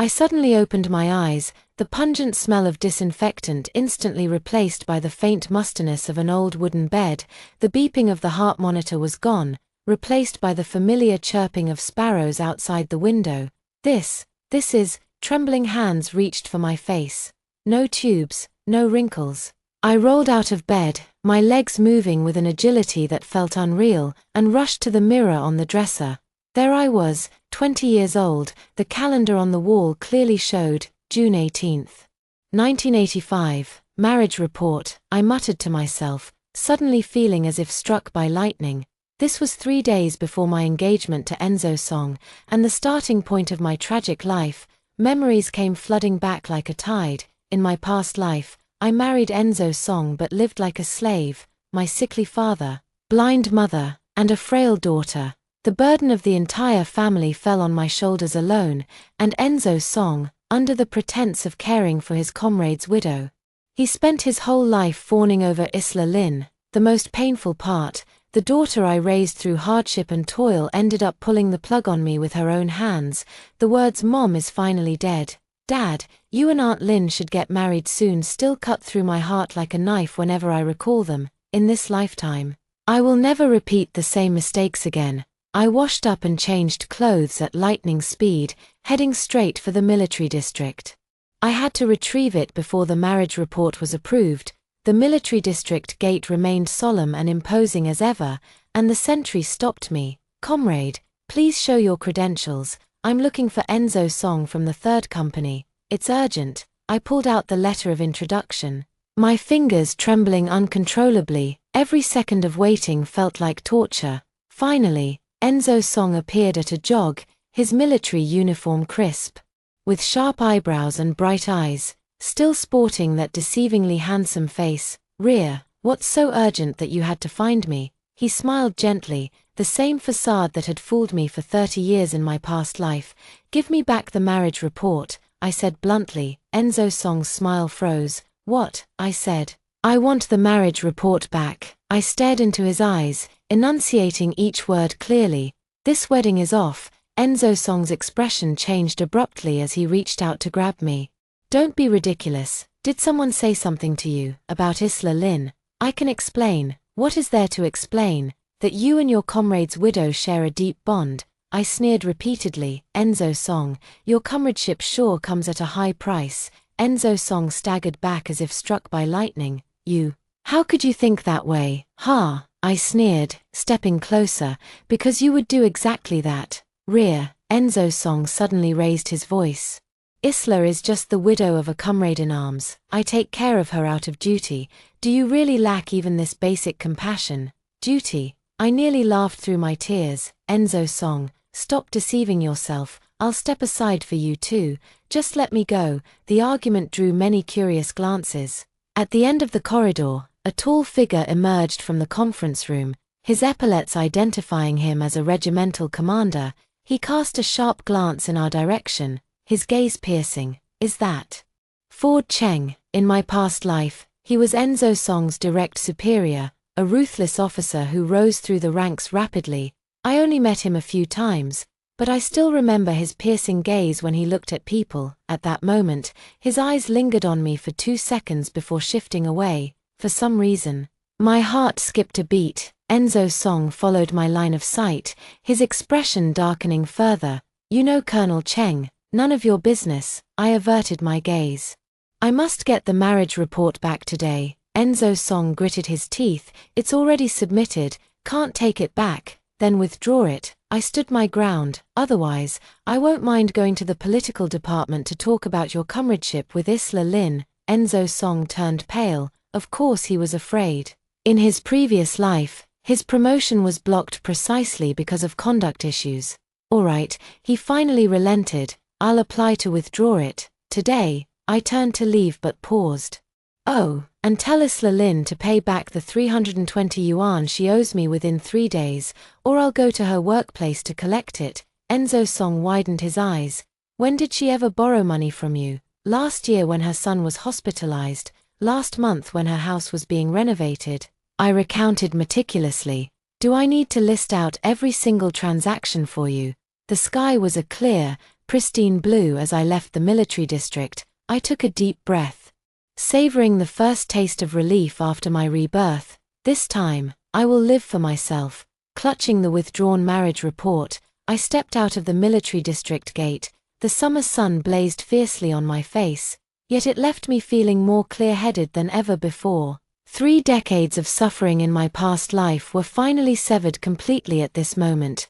I suddenly opened my eyes, the pungent smell of disinfectant instantly replaced by the faint mustiness of an old wooden bed. The beeping of the heart monitor was gone, replaced by the familiar chirping of sparrows outside the window. This is, trembling hands reached for my face. No tubes, no wrinkles. I rolled out of bed, my legs moving with an agility that felt unreal, and rushed to the mirror on the dresser. There I was, 20 years old, the calendar on the wall clearly showed, June 18th. 1985, marriage report, I muttered to myself, suddenly feeling as if struck by lightning. This was 3 days before my engagement to Enzo Song, and the starting point of my tragic life. Memories came flooding back like a tide. In my past life, I married Enzo Song but lived like a slave, my sickly father, blind mother, and a frail daughter. The burden of the entire family fell on my shoulders alone, and Enzo Song, under the pretense of caring for his comrade's widow. He spent his whole life fawning over Isla Lin. The most painful part, the daughter I raised through hardship and toil ended up pulling the plug on me with her own hands. The words "Mom is finally dead. Dad, you and Aunt Lin should get married soon" still cut through my heart like a knife whenever I recall them. In this lifetime, I will never repeat the same mistakes again. I washed up and changed clothes at lightning speed, heading straight for the military district. I had to retrieve it before the marriage report was approved. The military district gate remained solemn and imposing as ever, and the sentry stopped me. "Comrade, please show your credentials. I'm looking for Enzo Song from the 3rd Company. It's urgent." I pulled out the letter of introduction, my fingers trembling uncontrollably. Every second of waiting felt like torture. Finally, Enzo Song appeared at a jog, his military uniform crisp, with sharp eyebrows and bright eyes, still sporting that deceivingly handsome face. "Rear, what's so urgent that you had to find me?" He smiled gently, the same facade that had fooled me for 30 years in my past life. "Give me back the marriage report," I said bluntly. Enzo Song's smile froze. "What?" I said. "I want the marriage report back." I stared into his eyes, enunciating each word clearly. "This wedding is off." Enzo Song's expression changed abruptly as he reached out to grab me. "Don't be ridiculous. Did someone say something to you about Isla Lin?" "I can explain." "What is there to explain?" "That you and your comrade's widow share a deep bond." I sneered repeatedly. "Enzo Song, your comradeship sure comes at a high price." Enzo Song staggered back as if struck by lightning. "You? How could you think that way?" "Ha," I sneered, stepping closer, "because you would do exactly that." "Rear," Enzo Song suddenly raised his voice. "Isla is just the widow of a comrade in arms. I take care of her out of duty. Do you really lack even this basic compassion?" "Duty?" I nearly laughed through my tears. "Enzo Song, stop deceiving yourself. I'll step aside for you too. Just let me go." The argument drew many curious glances. At the end of the corridor, a tall figure emerged from the conference room, his epaulets identifying him as a regimental commander. He cast a sharp glance in our direction, his gaze piercing. "Is that Ford Cheng?" In my past life, he was Enzo Song's direct superior, a ruthless officer who rose through the ranks rapidly. I only met him a few times, but I still remember his piercing gaze when he looked at people. At that moment, his eyes lingered on me for 2 seconds before shifting away. For some reason, my heart skipped a beat. Enzo Song followed my line of sight, his expression darkening further. "You know Colonel Cheng, none of your business." I averted my gaze. "I must get the marriage report back today." Enzo Song gritted his teeth. "It's already submitted, can't take it back." "Then withdraw it." I stood my ground. "Otherwise, I won't mind going to the political department to talk about your comradeship with Isla Lin." Enzo Song turned pale. Of course he was afraid. In his previous life, his promotion was blocked precisely because of conduct issues. "All right," he finally relented. "I'll apply to withdraw it today." I turned to leave but paused. "Oh, and tell Isla Lin to pay back the 320 yuan she owes me within 3 days, or I'll go to her workplace to collect it." Enzo Song widened his eyes. "When did she ever borrow money from you?" "Last year when her son was hospitalized, last month when her house was being renovated." I recounted meticulously. "Do I need to list out every single transaction for you?" The sky was a clear, pristine blue as I left the military district, I took a deep breath. Savoring the first taste of relief after my rebirth, this time, I will live for myself. Clutching the withdrawn marriage report, I stepped out of the military district gate. The summer sun blazed fiercely on my face, yet it left me feeling more clear-headed than ever before. 3 decades of suffering in my past life were finally severed completely at this moment.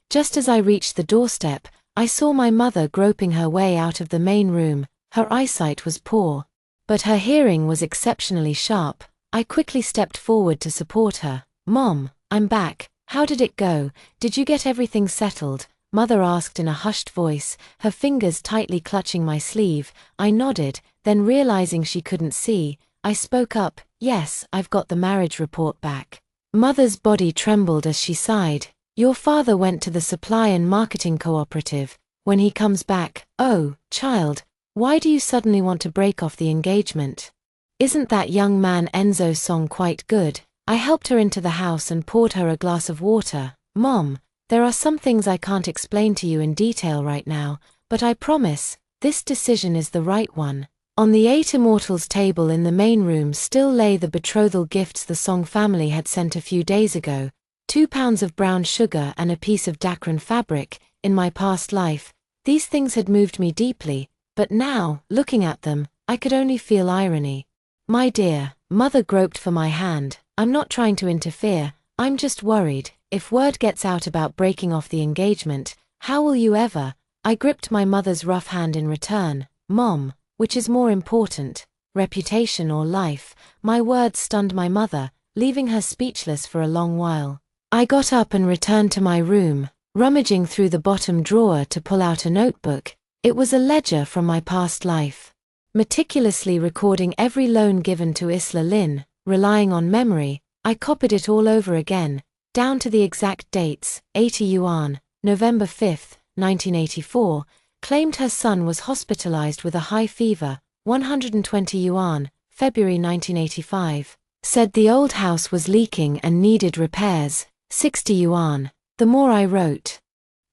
Just as I reached the doorstep, I saw my mother groping her way out of the main room. Her eyesight was poor, but her hearing was exceptionally sharp. I quickly stepped forward to support her. "Mom, I'm back. How did it go? Did you get everything settled?" Mother asked in a hushed voice, her fingers tightly clutching my sleeve. I nodded, then realizing she couldn't see, I spoke up, "Yes, I've got the marriage report back." Mother's body trembled as she sighed. "Your father went to the supply and marketing cooperative. When he comes back." "Oh, child, why do you suddenly want to break off the engagement? Isn't that young man Enzo Song quite good?" I helped her into the house and poured her a glass of water. "Mom, there are some things I can't explain to you in detail right now, but I promise, this decision is the right one." On the 8 Immortals table in the main room still lay the betrothal gifts the Song family had sent a few days ago, 2 pounds of brown sugar and a piece of Dacron fabric. In my past life, these things had moved me deeply, but now, looking at them, I could only feel irony. "My dear," Mother groped for my hand, "I'm not trying to interfere, I'm just worried. If word gets out about breaking off the engagement, how will you ever?" I gripped my mother's rough hand in return. "Mom, which is more important, reputation or life?" My words stunned my mother, leaving her speechless for a long while. I got up and returned to my room, rummaging through the bottom drawer to pull out a notebook. It was a ledger from my past life. Meticulously recording every loan given to Isla Lynn, relying on memory, I copied it all over again, down to the exact dates. 80 yuan, November 5, 1984, claimed her son was hospitalized with a high fever. 120 yuan, February 1985. Said the old house was leaking and needed repairs. 60 yuan. The more I wrote,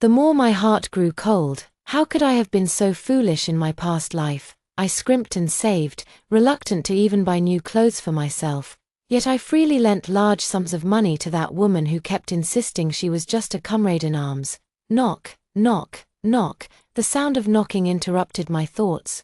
the more my heart grew cold. How could I have been so foolish in my past life? I scrimped and saved, reluctant to even buy new clothes for myself. Yet I freely lent large sums of money to that woman who kept insisting she was just a comrade in arms. Knock, knock, knock. The sound of knocking interrupted my thoughts.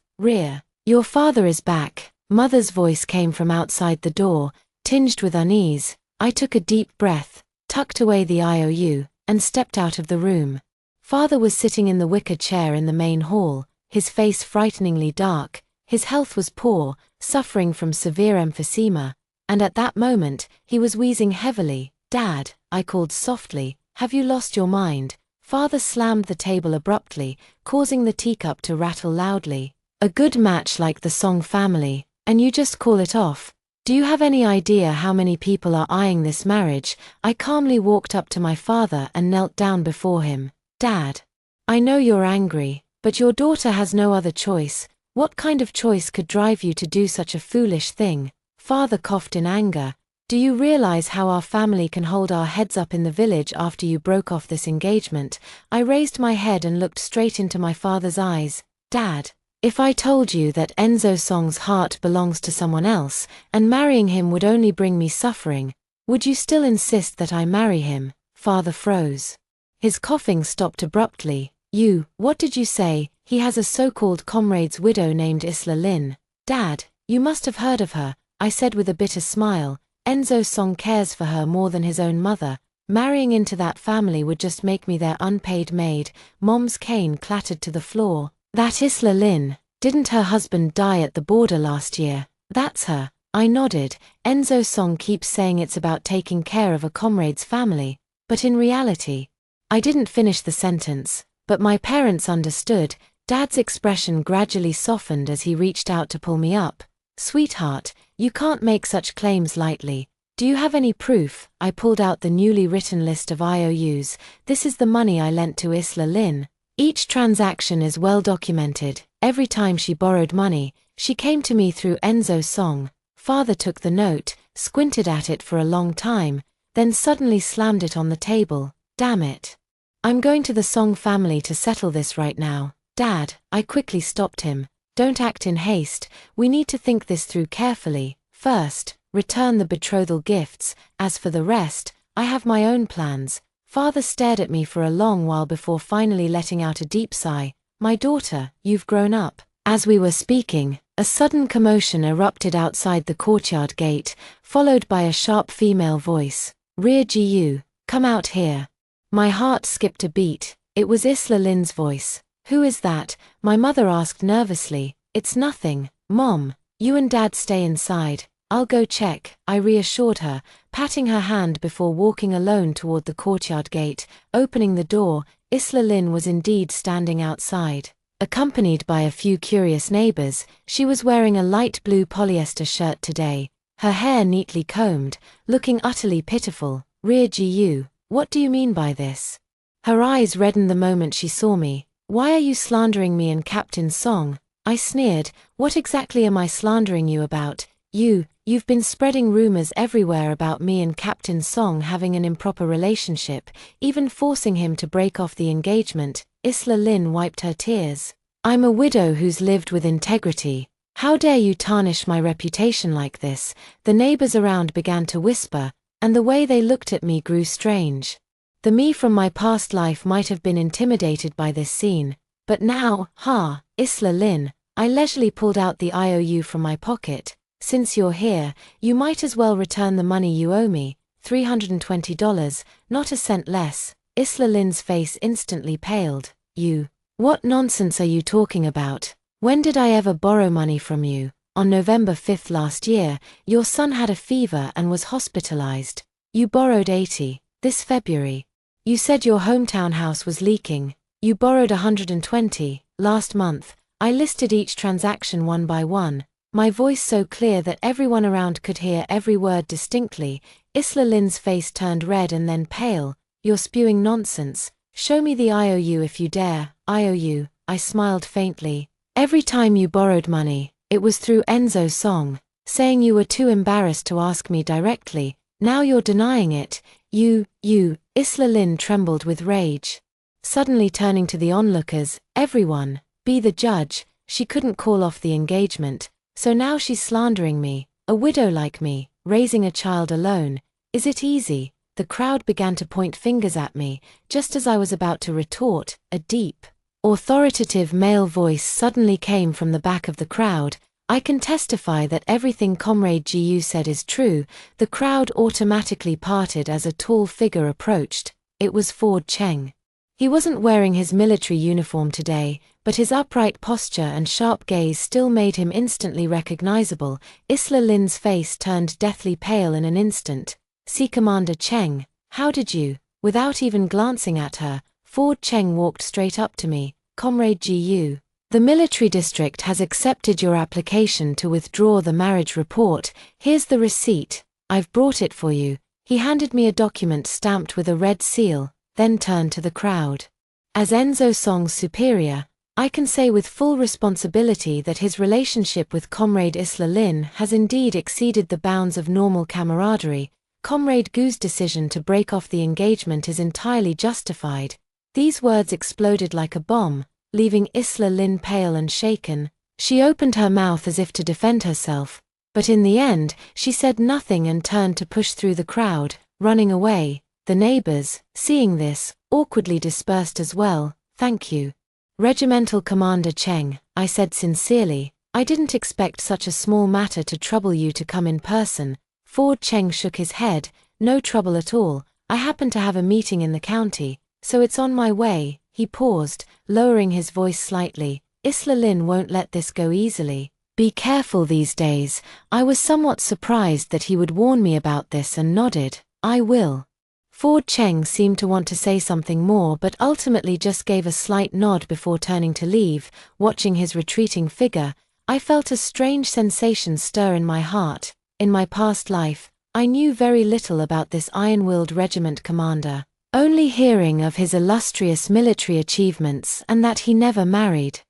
"Your father is back." Mother's voice came from outside the door, tinged with unease. I took a deep breath, tucked away the IOU, and stepped out of the room. Father was sitting in the wicker chair in the main hall, his face frighteningly dark. His health was poor, suffering from severe emphysema, and at that moment, he was wheezing heavily. "Dad," I called softly, "have you lost your mind?" Father slammed the table abruptly, causing the teacup to rattle loudly. "A good match like the Song family, and you just call it off? Do you have any idea how many people are eyeing this marriage?" I calmly walked up to my father and knelt down before him. "Dad, I know you're angry, but your daughter has no other choice. What kind of choice could drive you to do such a foolish thing?" Father coughed in anger. "Do you realize how our family can hold our heads up in the village after you broke off this engagement?" I raised my head and looked straight into my father's eyes. "Dad, if I told you that Enzo Song's heart belongs to someone else, and marrying him would only bring me suffering, would you still insist that I marry him?" Father froze. His coughing stopped abruptly. What did you say? He has a so-called comrade's widow named Isla Lynn." "Dad, you must have heard of her," I said with a bitter smile. "Enzo Song cares for her more than his own mother. Marrying into that family would just make me their unpaid maid." Mom's cane clattered to the floor. "That Isla Lynn, didn't her husband die at the border last year?" "That's her." I nodded. "Enzo Song keeps saying it's about taking care of a comrade's family, but in reality..." I didn't finish the sentence, but my parents understood. Dad's expression gradually softened as he reached out to pull me up. "Sweetheart, you can't make such claims lightly. Do you have any proof?" I pulled out the newly written list of IOUs. "This is the money I lent to Isla Lynn. Each transaction is well documented. Every time she borrowed money, she came to me through Enzo Song." Father took the note, squinted at it for a long time, then suddenly slammed it on the table. "Damn it. I'm going to the Song family to settle this right now. Dad, I quickly stopped him. Don't act in haste, we need to think this through carefully. First, return the betrothal gifts. As for the rest, I have my own plans. Father stared at me for a long while before finally letting out a deep sigh. My daughter, you've grown up. As we were speaking, a sudden commotion erupted outside the courtyard gate, followed by a sharp female voice. Rear GU, come out here. My heart skipped a beat. It was Isla Lynn's voice. Who is that? My mother asked nervously. It's nothing, Mom. You and Dad stay inside. I'll go check, I reassured her, patting her hand before walking alone toward the courtyard gate. Opening the door, Isla Lynn was indeed standing outside. Accompanied by a few curious neighbors, she was wearing a light blue polyester shirt today, her hair neatly combed, looking utterly pitiful. Rear GU, what do you mean by this? Her eyes reddened the moment she saw me. Why are you slandering me and Captain Song? I sneered. What exactly am I slandering you about? You've been spreading rumors everywhere about me and Captain Song having an improper relationship, even forcing him to break off the engagement. Isla Lynn wiped her tears. I'm a widow who's lived with integrity. How dare you tarnish my reputation like this? The neighbors around began to whisper, and the way they looked at me grew strange. The me from my past life might have been intimidated by this scene, but now, Isla Lynn, I leisurely pulled out the IOU from my pocket. Since you're here, you might as well return the money you owe me, $320, not a cent less. Isla Lynn's face instantly paled. What nonsense are you talking about? When did I ever borrow money from you? On November 5th last year, your son had a fever and was hospitalized. You borrowed $80. This February. You said your hometown house was leaking. You borrowed $120. Last month, I listed each transaction one by one, my voice so clear that everyone around could hear every word distinctly. Isla Lynn's face turned red and then pale. You're spewing nonsense. Show me the IOU if you dare. IOU, I smiled faintly. Every time you borrowed money, it was through Enzo Song, saying you were too embarrassed to ask me directly. Now you're denying it. Isla Lynn trembled with rage. Suddenly turning to the onlookers, everyone, be the judge, she couldn't call off the engagement, so now she's slandering me, a widow like me, raising a child alone. Is it easy? The crowd began to point fingers at me, just as I was about to retort. A deep, authoritative male voice suddenly came from the back of the crowd. I can testify that everything Comrade GU said is true. The crowd automatically parted as a tall figure approached. It was Ford Cheng. He wasn't wearing his military uniform today, but his upright posture and sharp gaze still made him instantly recognizable. Isla Lynn's face turned deathly pale in an instant. See Commander Cheng, how did you? Without even glancing at her, Ford Cheng walked straight up to me. Comrade GU. The military district has accepted your application to withdraw the marriage report. Here's the receipt. I've brought it for you. He handed me a document stamped with a red seal, then turned to the crowd. As Enzo Song's superior, I can say with full responsibility that his relationship with Comrade Isla Lynn has indeed exceeded the bounds of normal camaraderie. Comrade Gu's decision to break off the engagement is entirely justified. These words exploded like a bomb, leaving Isla Lynn pale and shaken. She opened her mouth as if to defend herself, but in the end, she said nothing and turned to push through the crowd, running away. The neighbors, seeing this, awkwardly dispersed as well. Thank you. Regimental Commander Cheng, I said sincerely. I didn't expect such a small matter to trouble you to come in person. Ford Cheng shook his head. No trouble at all. I happen to have a meeting in the county, so it's on my way. He paused, lowering his voice slightly. Isla Lynn won't let this go easily. Be careful these days. I was somewhat surprised that he would warn me about this and nodded. I will. Ford Cheng seemed to want to say something more but ultimately just gave a slight nod before turning to leave. Watching his retreating figure, I felt a strange sensation stir in my heart. In my past life, I knew very little about this iron-willed regiment commander, only hearing of his illustrious military achievements and that he never married.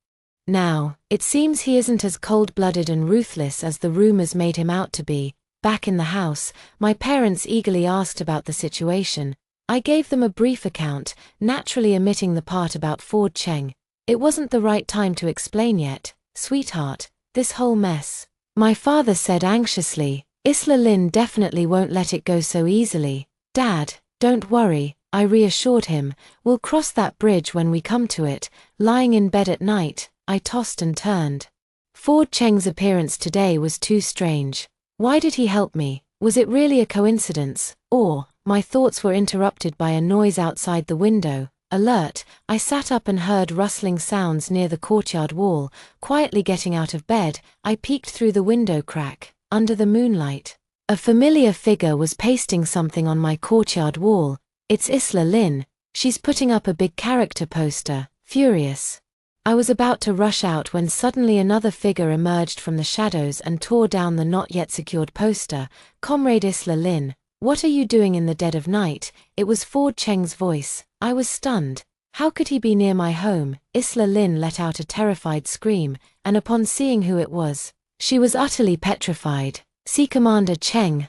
Now, it seems he isn't as cold-blooded and ruthless as the rumors made him out to be. Back in the house, my parents eagerly asked about the situation. I gave them a brief account, naturally omitting the part about Ford Cheng. It wasn't the right time to explain yet, sweetheart, this whole mess. My father said anxiously, Isla Lin definitely won't let it go so easily. Dad, don't worry, I reassured him, we'll cross that bridge when we come to it. Lying in bed at night, I tossed and turned. Ford Cheng's appearance today was too strange. Why did he help me? Was it really a coincidence? Or, my thoughts were interrupted by a noise outside the window. Alert, I sat up and heard rustling sounds near the courtyard wall. Quietly getting out of bed, I peeked through the window crack. Under the moonlight, a familiar figure was pasting something on my courtyard wall. It's Isla Lin. She's putting up a big character poster, furious. I was about to rush out when suddenly another figure emerged from the shadows and tore down the not yet secured poster. Comrade Isla Lin, what are you doing in the dead of night? It was Ford Cheng's voice. I was stunned. How could he be near my home? Isla Lin let out a terrified scream, and upon seeing who it was, she was utterly petrified. See Commander Cheng,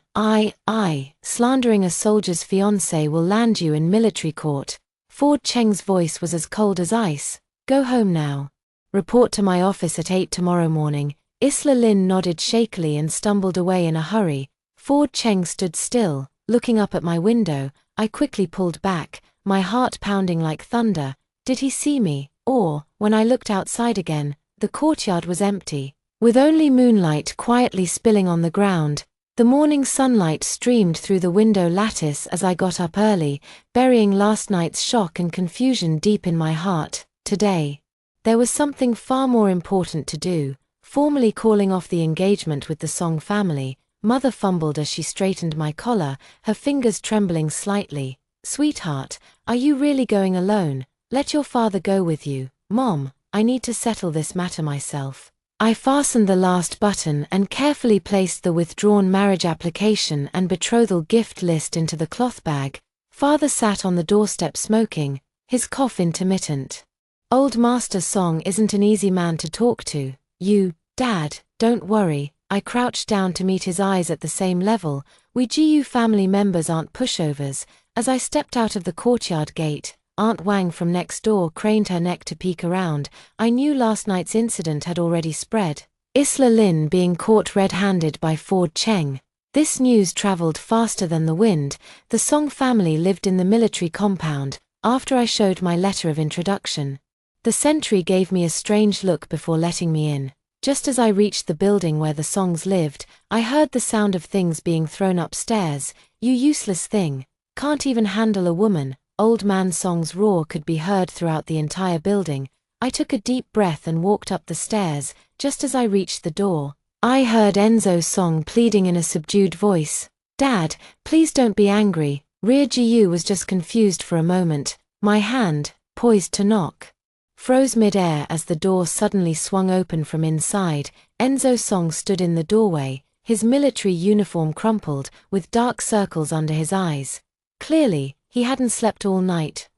slandering a soldier's fiancé will land you in military court. Ford Cheng's voice was as cold as ice. Go home now. Report to my office at 8 tomorrow morning. Isla Lin nodded shakily and stumbled away in a hurry. Ford Cheng stood still, looking up at my window. I quickly pulled back, my heart pounding like thunder. Did he see me? Or, when I looked outside again, the courtyard was empty, with only moonlight quietly spilling on the ground. The morning sunlight streamed through the window lattice as I got up early, burying last night's shock and confusion deep in my heart. Today, there was something far more important to do, formally calling off the engagement with the Song family. Mother fumbled as she straightened my collar, her fingers trembling slightly. Sweetheart, are you really going alone? Let your father go with you. Mom, I need to settle this matter myself. I fastened the last button and carefully placed the withdrawn marriage application and betrothal gift list into the cloth bag. Father sat on the doorstep smoking, his cough intermittent. Old Master Song isn't an easy man to talk to. Dad, don't worry. I crouched down to meet his eyes at the same level. We GU family members aren't pushovers. As I stepped out of the courtyard gate, Aunt Wang from next door craned her neck to peek around. I knew last night's incident had already spread. Isla Lin being caught red-handed by Ford Cheng. This news traveled faster than the wind. The Song family lived in the military compound. After I showed my letter of introduction, the sentry gave me a strange look before letting me in. Just as I reached the building where the Songs lived, I heard the sound of things being thrown upstairs. You useless thing. Can't even handle a woman. Old man Song's roar could be heard throughout the entire building. I took a deep breath and walked up the stairs. Just as I reached the door, I heard Enzo Song pleading in a subdued voice. Dad, please don't be angry. Rear GU was just confused for a moment. My hand, poised to knock, froze mid-air as the door suddenly swung open from inside. Enzo Song stood in the doorway, his military uniform crumpled, with dark circles under his eyes. Clearly, he hadn't slept all night.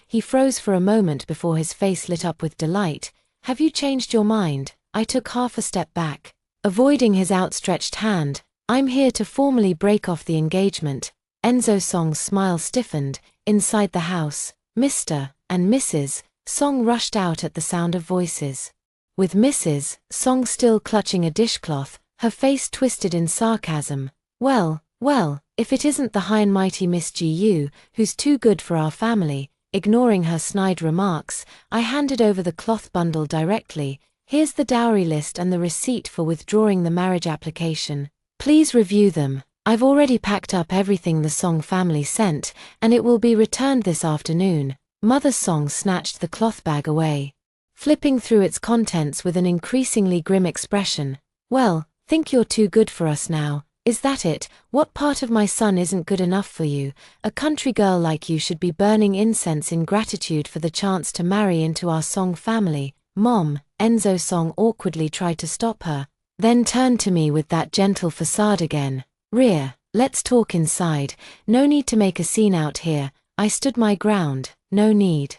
He froze for a moment before his face lit up with delight. Have you changed your mind? I took half a step back, avoiding his outstretched hand. I'm here to formally break off the engagement. Enzo Song's smile stiffened. Inside the house, Mr. and Mrs. Song rushed out at the sound of voices. With Mrs. Song still clutching a dishcloth, her face twisted in sarcasm. Well, if it isn't the high and mighty Miss GU, who's too good for our family. Ignoring her snide remarks, I handed over the cloth bundle directly. Here's the dowry list and the receipt for withdrawing the marriage application. Please review them. I've already packed up everything the Song family sent, and it will be returned this afternoon. Mother Song snatched the cloth bag away, flipping through its contents with an increasingly grim expression. Well, think you're too good for us now. Is that it? What part of my son isn't good enough for you? A country girl like you should be burning incense in gratitude for the chance to marry into our Song family. Mom, Enzo Song awkwardly tried to stop her, then turned to me with that gentle facade again. Let's talk inside. No need to make a scene out here. I stood my ground. No need.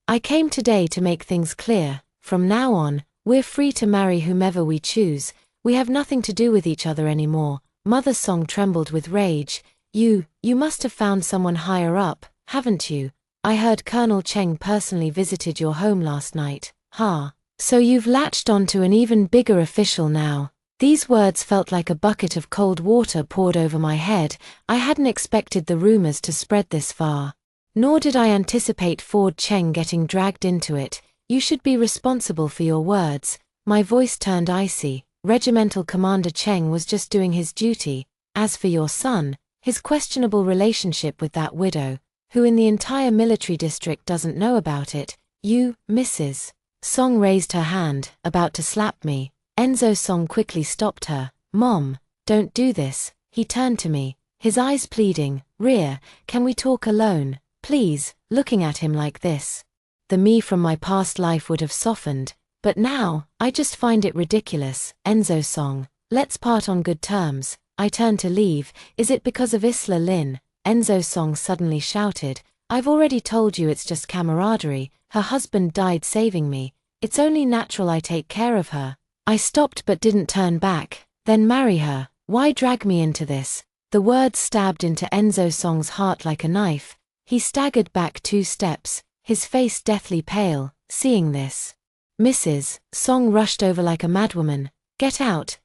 I came today to make things clear. From now on, we're free to marry whomever we choose. We have nothing to do with each other anymore. Mother Song trembled with rage. You must have found someone higher up. haven't you? I heard Colonel Cheng personally visited your home last night. Ha. So you've latched onto an even bigger official now. These words felt like a bucket of cold water poured over my head. I hadn't expected the rumors to spread this far. Nor did I anticipate Ford Cheng getting dragged into it. You should be responsible for your words. My voice turned icy. Regimental Commander Cheng was just doing his duty. As for your son, his questionable relationship with that widow, who in the entire military district doesn't know about it, you, Mrs. Song raised her hand, about to slap me. Enzo Song quickly stopped her. Mom, don't do this. He turned to me, his eyes pleading. Rhea, can we talk alone, please? Looking at him like this, the me from my past life would have softened, but now, I just find it ridiculous. Enzo Song, let's part on good terms. I turned to leave. Is it because of Isla Lin? Enzo Song suddenly shouted. I've already told you it's just camaraderie. Her husband died saving me. It's only natural I take care of her. I stopped but didn't turn back. Then marry her. Why drag me into this? The words stabbed into Enzo Song's heart like a knife. He staggered back 2 steps, his face deathly pale. Seeing this, Mrs. Song rushed over like a madwoman. Get out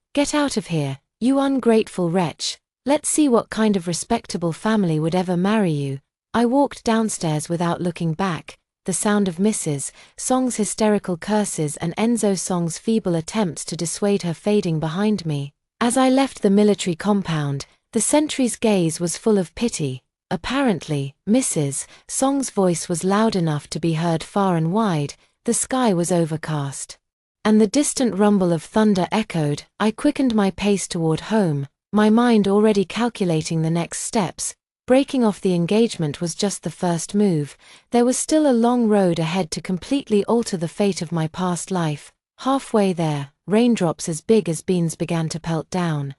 of here, you ungrateful wretch. Let's see what kind of respectable family would ever marry you. I walked downstairs without looking back, the sound of Mrs. Song's hysterical curses and Enzo Song's feeble attempts to dissuade her fading behind me. As I left the military compound, the sentry's gaze was full of pity. Apparently, Mrs. Song's voice was loud enough to be heard far and wide. The sky was overcast, and the distant rumble of thunder echoed. I quickened my pace toward home, my mind already calculating the next steps. Breaking off the engagement was just the first move. There was still a long road ahead to completely alter the fate of my past life. Halfway there, raindrops as big as beans began to pelt down.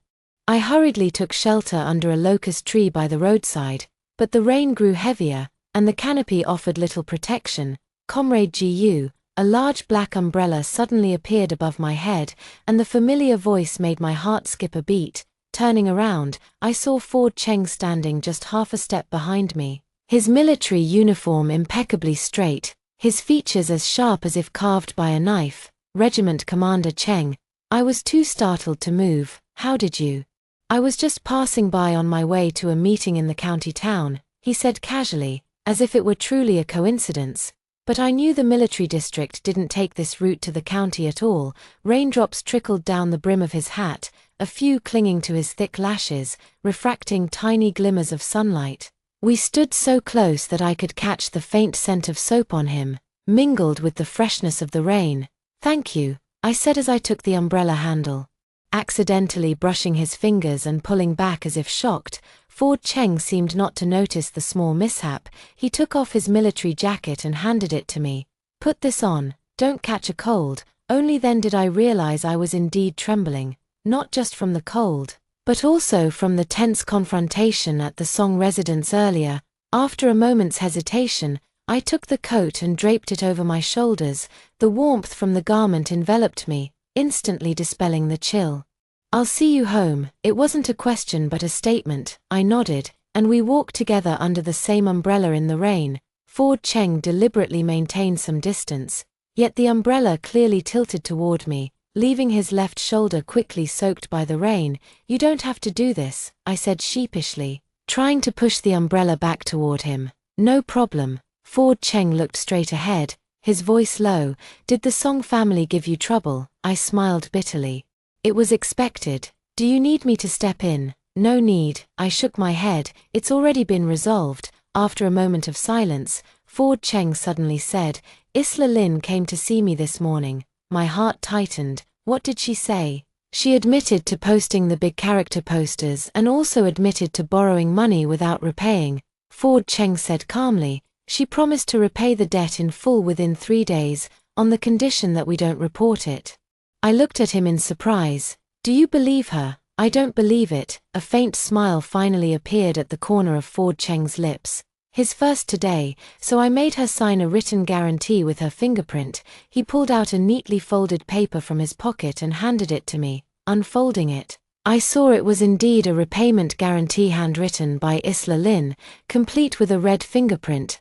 I hurriedly took shelter under a locust tree by the roadside, but the rain grew heavier, and the canopy offered little protection. Comrade GU, a large black umbrella suddenly appeared above my head, and the familiar voice made my heart skip a beat. Turning around, I saw Ford Cheng standing just half a step behind me, his military uniform impeccably straight, his features as sharp as if carved by a knife. Regiment Commander Cheng. I was too startled to move. How did you? I was just passing by on my way to a meeting in the county town, he said casually, as if it were truly a coincidence. But I knew the military district didn't take this route to the county at all. Raindrops trickled down the brim of his hat, a few clinging to his thick lashes, refracting tiny glimmers of sunlight. We stood so close that I could catch the faint scent of soap on him, mingled with the freshness of the rain. Thank you, I said as I took the umbrella handle. Accidentally brushing his fingers and pulling back as if shocked, Ford Cheng seemed not to notice the small mishap. He took off his military jacket and handed it to me. Put this on, don't catch a cold. Only then did I realize I was indeed trembling, not just from the cold, but also from the tense confrontation at the Song residence earlier. After a moment's hesitation, I took the coat and draped it over my shoulders. The warmth from the garment enveloped me, instantly dispelling the chill. I'll see you home. It wasn't a question but a statement. I nodded, and we walked together under the same umbrella in the rain. Ford Cheng deliberately maintained some distance, yet the umbrella clearly tilted toward me, leaving his left shoulder quickly soaked by the rain. You don't have to do this, I said sheepishly, trying to push the umbrella back toward him. No problem. Ford Cheng looked straight ahead, his voice low. Did the Song family give you trouble? I smiled bitterly. It was expected. Do you need me to step in? No need, I shook my head. It's already been resolved. After a moment of silence, Ford Cheng suddenly said, Isla Lin came to see me this morning. My heart tightened. What did she say? She admitted to posting the big character posters and also admitted to borrowing money without repaying. Ford Cheng said calmly, she promised to repay the debt in full within 3 days, on the condition that we don't report it. I looked at him in surprise. Do you believe her? I don't believe it. A faint smile finally appeared at the corner of Ford Cheng's lips. His first today, so I made her sign a written guarantee with her fingerprint. He pulled out a neatly folded paper from his pocket and handed it to me. Unfolding it, I saw it was indeed a repayment guarantee handwritten by Isla Lin, complete with a red fingerprint.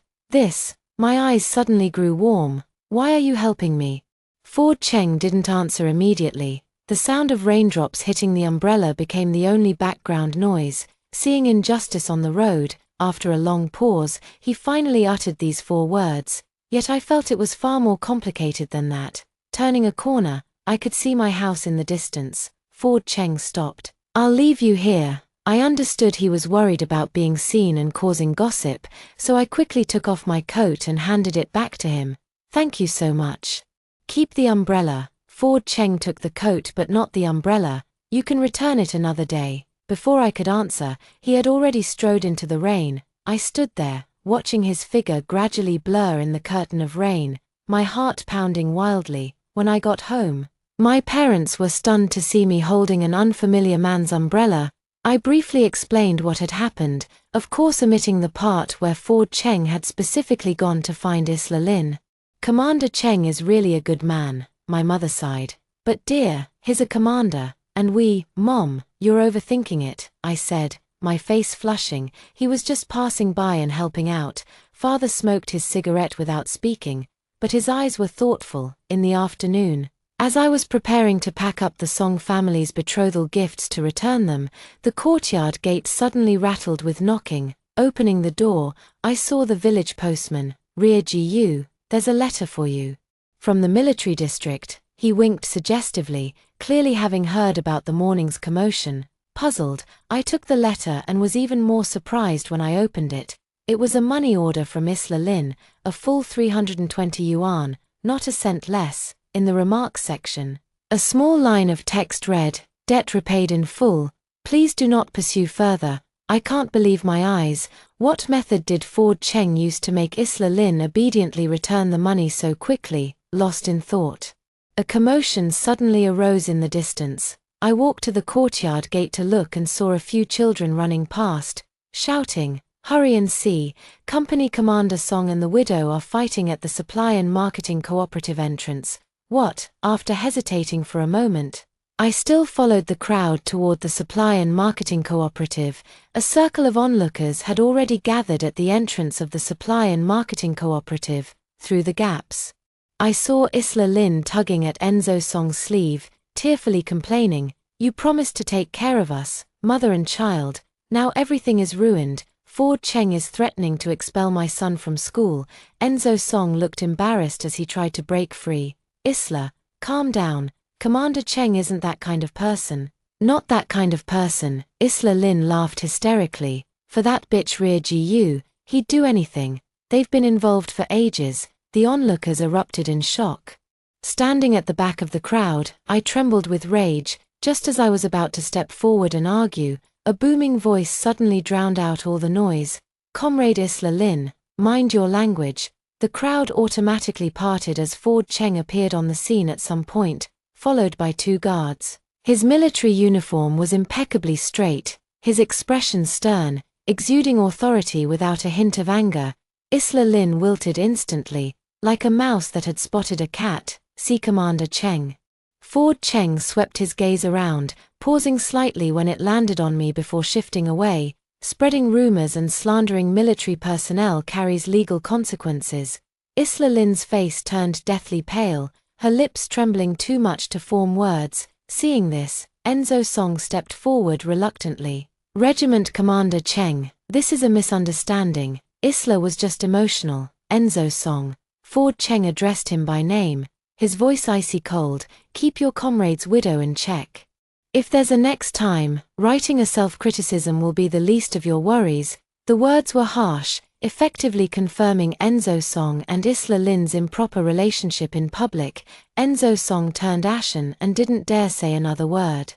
My eyes suddenly grew warm. Why are you helping me? Ford Cheng didn't answer immediately. The sound of raindrops hitting the umbrella became the only background noise. Seeing injustice on the road, after a long pause, he finally uttered these 4 words. Yet I felt it was far more complicated than that. Turning a corner, I could see my house in the distance. Ford Cheng stopped. I'll leave you here. I understood he was worried about being seen and causing gossip, so I quickly took off my coat and handed it back to him. Thank you so much. Keep the umbrella. Ford Cheng took the coat but not the umbrella. You can return it another day. Before I could answer, he had already strode into the rain. I stood there, watching his figure gradually blur in the curtain of rain, my heart pounding wildly. When I got home, my parents were stunned to see me holding an unfamiliar man's umbrella. I briefly explained what had happened, of course omitting the part where Ford Cheng had specifically gone to find Isla Lin. Commander Cheng is really a good man, my mother sighed. But dear, he's a commander, and Mom, you're overthinking it, I said, my face flushing. He was just passing by and helping out. Father smoked his cigarette without speaking, but his eyes were thoughtful. In the afternoon, as I was preparing to pack up the Song family's betrothal gifts to return them, the courtyard gate suddenly rattled with knocking. Opening the door, I saw the village postman. Gu, there's a letter for you. From the military district. He winked suggestively, clearly having heard about the morning's commotion. Puzzled, I took the letter and was even more surprised when I opened it. It was a money order from Isla Lin, a full 320 yuan, not a cent less. In the remarks section, a small line of text read, "Debt repaid in full. Please do not pursue further." I can't believe my eyes. What method did Ford Cheng use to make Isla Lin obediently return the money so quickly? Lost in thought, a commotion suddenly arose in the distance. I walked to the courtyard gate to look and saw a few children running past, shouting, "Hurry and see, Company Commander Song and the widow are fighting at the Supply and Marketing Cooperative entrance." What? After hesitating for a moment, I still followed the crowd toward the Supply and Marketing Cooperative. A circle of onlookers had already gathered at the entrance of the Supply and Marketing Cooperative. Through the gaps, I saw Isla Lin tugging at Enzo Song's sleeve, tearfully complaining, "You promised to take care of us, mother and child. Now everything is ruined. Ford Cheng is threatening to expel my son from school." Enzo Song looked embarrassed as he tried to break free. "Isla, calm down. Commander Cheng isn't that kind of person." "Not that kind of person," Isla Lin laughed hysterically. "For that bitch Gu, he'd do anything. They've been involved for ages." The onlookers erupted in shock. Standing at the back of the crowd, I trembled with rage. Just as I was about to step forward and argue, a booming voice suddenly drowned out all the noise. "Comrade Isla Lin, mind your language." The crowd automatically parted as Ford Cheng appeared on the scene at some point, followed by 2 guards. His military uniform was impeccably straight, his expression stern, exuding authority without a hint of anger. Isla Lin wilted instantly, like a mouse that had spotted a cat. "See Commander Cheng." Ford Cheng swept his gaze around, pausing slightly when it landed on me before shifting away. "Spreading rumors and slandering military personnel carries legal consequences." Isla Lin's face turned deathly pale, her lips trembling too much to form words. Seeing this, Enzo Song stepped forward reluctantly. "Regiment Commander Cheng, this is a misunderstanding. Isla was just emotional." "Enzo Song." Ford Cheng addressed him by name, his voice icy cold. "Keep your comrade's widow in check. If there's a next time, writing a self-criticism will be the least of your worries." The words were harsh, effectively confirming Enzo Song and Isla Lin's improper relationship in public. Enzo Song turned ashen and didn't dare say another word.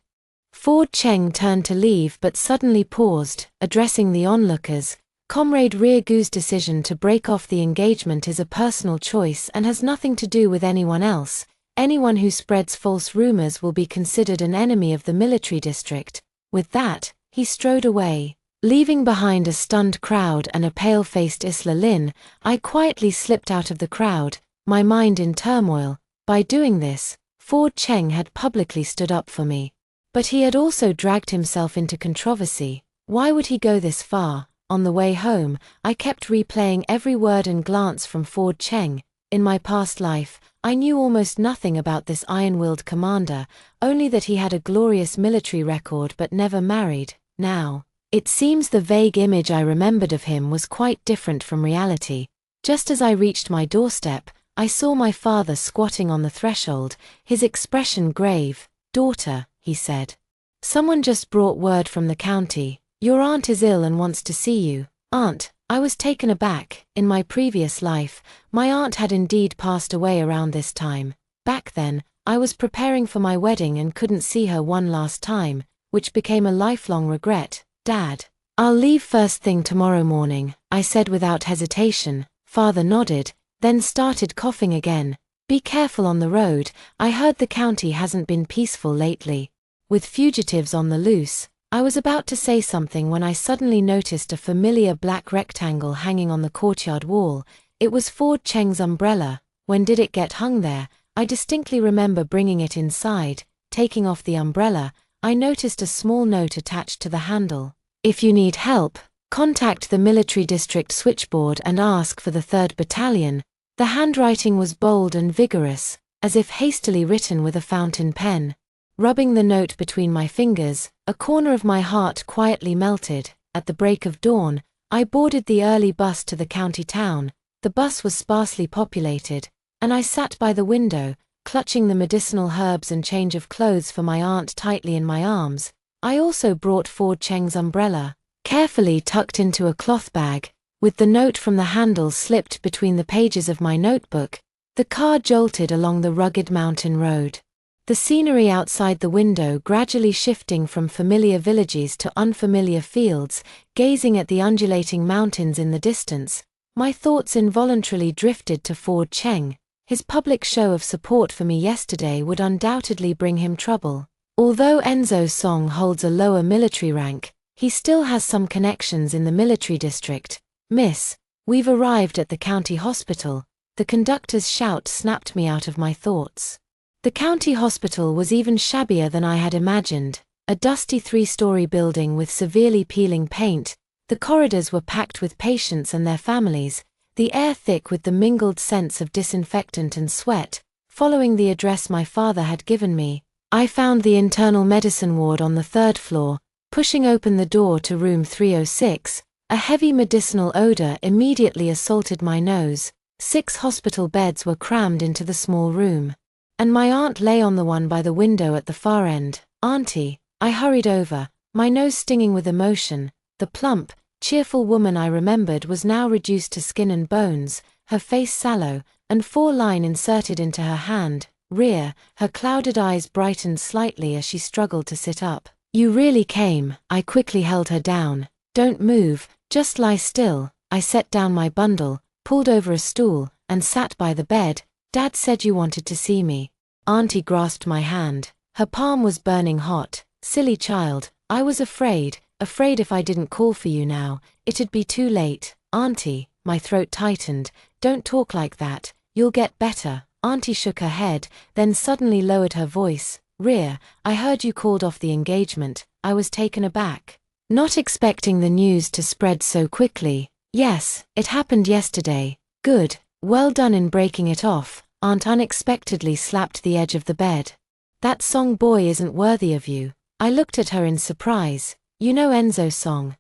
Ford Cheng turned to leave but suddenly paused, addressing the onlookers. "Comrade Gu's decision to break off the engagement is a personal choice and has nothing to do with anyone else. Anyone who spreads false rumors will be considered an enemy of the military district." With that, he strode away. Leaving behind a stunned crowd and a pale-faced Isla Lin, I quietly slipped out of the crowd, my mind in turmoil. By doing this, Ford Cheng had publicly stood up for me. But he had also dragged himself into controversy. Why would he go this far? On the way home, I kept replaying every word and glance from Ford Cheng. In my past life, I knew almost nothing about this iron-willed commander, only that he had a glorious military record but never married. Now, it seems the vague image I remembered of him was quite different from reality. Just as I reached my doorstep, I saw my father squatting on the threshold, his expression grave. "Daughter," he said. "Someone just brought word from the county. Your aunt is ill and wants to see you." Aunt? I was taken aback. In my previous life, my aunt had indeed passed away around this time. Back then, I was preparing for my wedding and couldn't see her one last time, which became a lifelong regret. "Dad, I'll leave first thing tomorrow morning," I said without hesitation. Father nodded, then started coughing again. "Be careful on the road. I heard the county hasn't been peaceful lately, with fugitives on the loose." I was about to say something when I suddenly noticed a familiar black rectangle hanging on the courtyard wall. It was Ford Cheng's umbrella. When did it get hung there? I distinctly remember bringing it inside. Taking off the umbrella, I noticed a small note attached to the handle. "If you need help, contact the military district switchboard and ask for the 3rd Battalion. The handwriting was bold and vigorous, as if hastily written with a fountain pen. Rubbing the note between my fingers, a corner of my heart quietly melted. At the break of dawn, I boarded the early bus to the county town. The bus was sparsely populated, and I sat by the window, clutching the medicinal herbs and change of clothes for my aunt tightly in my arms. I also brought Ford Cheng's umbrella, carefully tucked into a cloth bag, with the note from the handle slipped between the pages of my notebook. The car jolted along the rugged mountain road. The scenery outside the window gradually shifting from familiar villages to unfamiliar fields, gazing at the undulating mountains in the distance, my thoughts involuntarily drifted to Ford Cheng. His public show of support for me yesterday would undoubtedly bring him trouble. Although Enzo Song holds a lower military rank, he still has some connections in the military district. "Miss, we've arrived at the county hospital." The conductor's shout snapped me out of my thoughts. The county hospital was even shabbier than I had imagined, a dusty 3-story building with severely peeling paint. The corridors were packed with patients and their families, the air thick with the mingled scents of disinfectant and sweat. Following the address my father had given me, I found the internal medicine ward on the 3rd floor. Pushing open the door to room 306, a heavy medicinal odor immediately assaulted my nose. 6 hospital beds were crammed into the small room, and my aunt lay on the one by the window at the far end. "Auntie," I hurried over, my nose stinging with emotion. The plump, cheerful woman I remembered was now reduced to skin and bones, her face sallow, and 4-line inserted into her hand, rear. Her clouded eyes brightened slightly as she struggled to sit up. "You really came." I quickly held her down. "Don't move, just lie still." I set down my bundle, pulled over a stool, and sat by the bed. "Dad said you wanted to see me." Auntie grasped my hand. Her palm was burning hot. "Silly child, I was afraid if I didn't call for you now, it'd be too late." "Auntie," my throat tightened, "don't talk like that, you'll get better." Auntie shook her head, then suddenly lowered her voice. "Rear, I heard you called off the engagement." I was taken aback, not expecting the news to spread so quickly. "Yes, it happened yesterday." "Good. Well done in breaking it off." Aunt unexpectedly slapped the edge of the bed. "That Song boy isn't worthy of you." I looked at her in surprise. "You know Enzo Song?"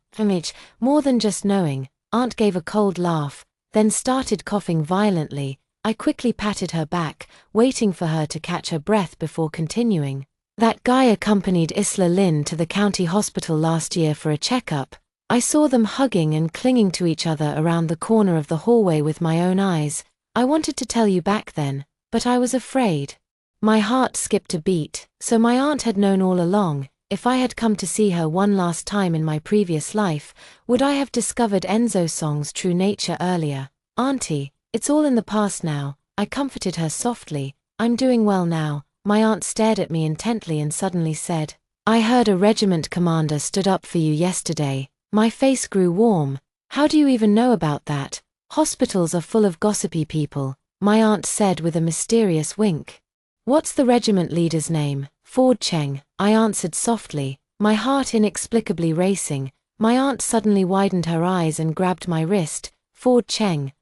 More than just knowing." Aunt gave a cold laugh, then started coughing violently. I quickly patted her back, waiting for her to catch her breath before continuing. "That guy accompanied Isla Lin to the county hospital last year for a checkup. I saw them hugging and clinging to each other around the corner of the hallway with my own eyes. I wanted to tell you back then, but I was afraid." My heart skipped a beat. So my aunt had known all along. If I had come to see her one last time in my previous life, would I have discovered Enzo Song's true nature earlier? "Auntie, it's all in the past now." I comforted her softly. "I'm doing well now." My aunt stared at me intently and suddenly said, "I heard a regiment commander stood up for you yesterday." My face grew warm. "How do you even know about that?" "Hospitals are full of gossipy people," my aunt said with a mysterious wink. "What's the regiment leader's name?" "Ford Cheng." I answered softly, my heart inexplicably racing. My aunt suddenly widened her eyes and grabbed my wrist. Ford Cheng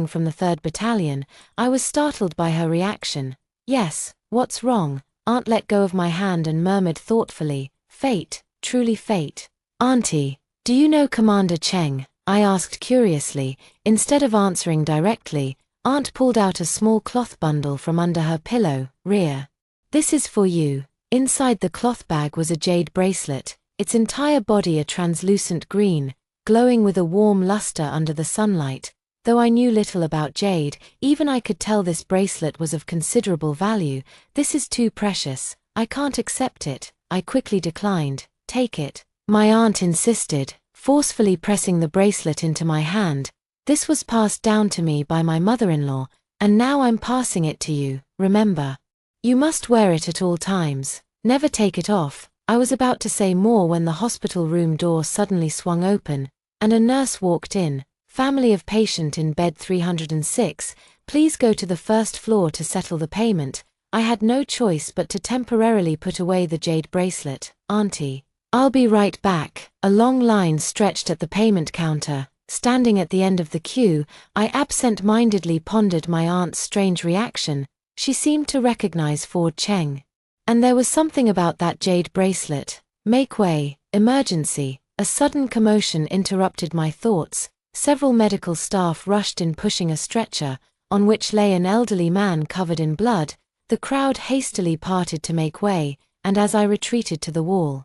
from the 3rd Battalion. I was startled by her reaction. Yes, what's wrong? Aunt let go of my hand and murmured thoughtfully, fate, truly fate. Auntie, do you know Commander Cheng? I asked curiously. Instead of answering directly, Aunt pulled out a small cloth bundle from under her pillow. Rear. This is for you. Inside the cloth bag was a jade bracelet, its entire body a translucent green, glowing with a warm luster under the sunlight. Though I knew little about jade, even I could tell this bracelet was of considerable value. This is too precious. I can't accept it. I quickly declined. Take it. My aunt insisted, forcefully pressing the bracelet into my hand. This was passed down to me by my mother-in-law, and now I'm passing it to you. Remember, you must wear it at all times. Never take it off. I was about to say more when the hospital room door suddenly swung open, and a nurse walked in. Family of patient in bed 306, please go to the 1st floor to settle the payment. I had no choice but to temporarily put away the jade bracelet. Auntie, I'll be right back. A long line stretched at the payment counter. Standing at the end of the queue, I absent-mindedly pondered my aunt's strange reaction. She seemed to recognize Ford Cheng. And there was something about that jade bracelet. Make way. Emergency. A sudden commotion interrupted my thoughts. Several medical staff rushed in pushing a stretcher, on which lay an elderly man covered in blood. The crowd hastily parted to make way, and as I retreated to the wall,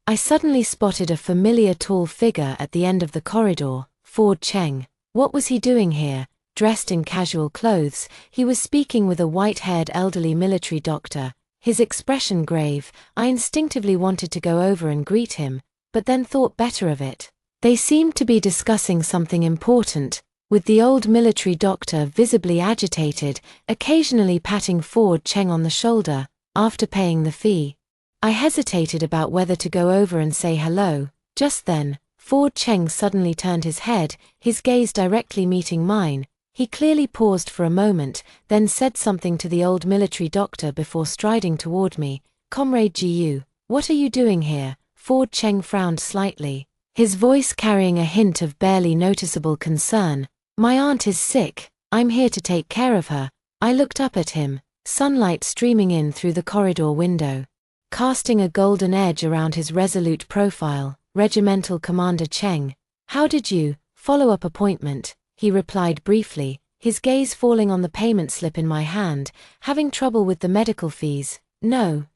I suddenly spotted a familiar tall figure at the end of the corridor. Ford Cheng. What was he doing here? Dressed in casual clothes, he was speaking with a white-haired elderly military doctor, his expression grave. I instinctively wanted to go over and greet him, but then thought better of it. They seemed to be discussing something important, with the old military doctor visibly agitated, occasionally patting Ford Cheng on the shoulder. After paying the fee, I hesitated about whether to go over and say hello. Just then, Ford Cheng suddenly turned his head, his gaze directly meeting mine. He clearly paused for a moment, then said something to the old military doctor before striding toward me. Comrade Gu, what are you doing here? Ford Cheng frowned slightly, his voice carrying a hint of barely noticeable concern. My aunt is sick. I'm here to take care of her. I looked up at him, sunlight streaming in through the corridor window, casting a golden edge around his resolute profile. Regimental Commander Cheng. How did you? Follow-up appointment, he replied briefly, his gaze falling on the payment slip in my hand. Having trouble with the medical fees? No,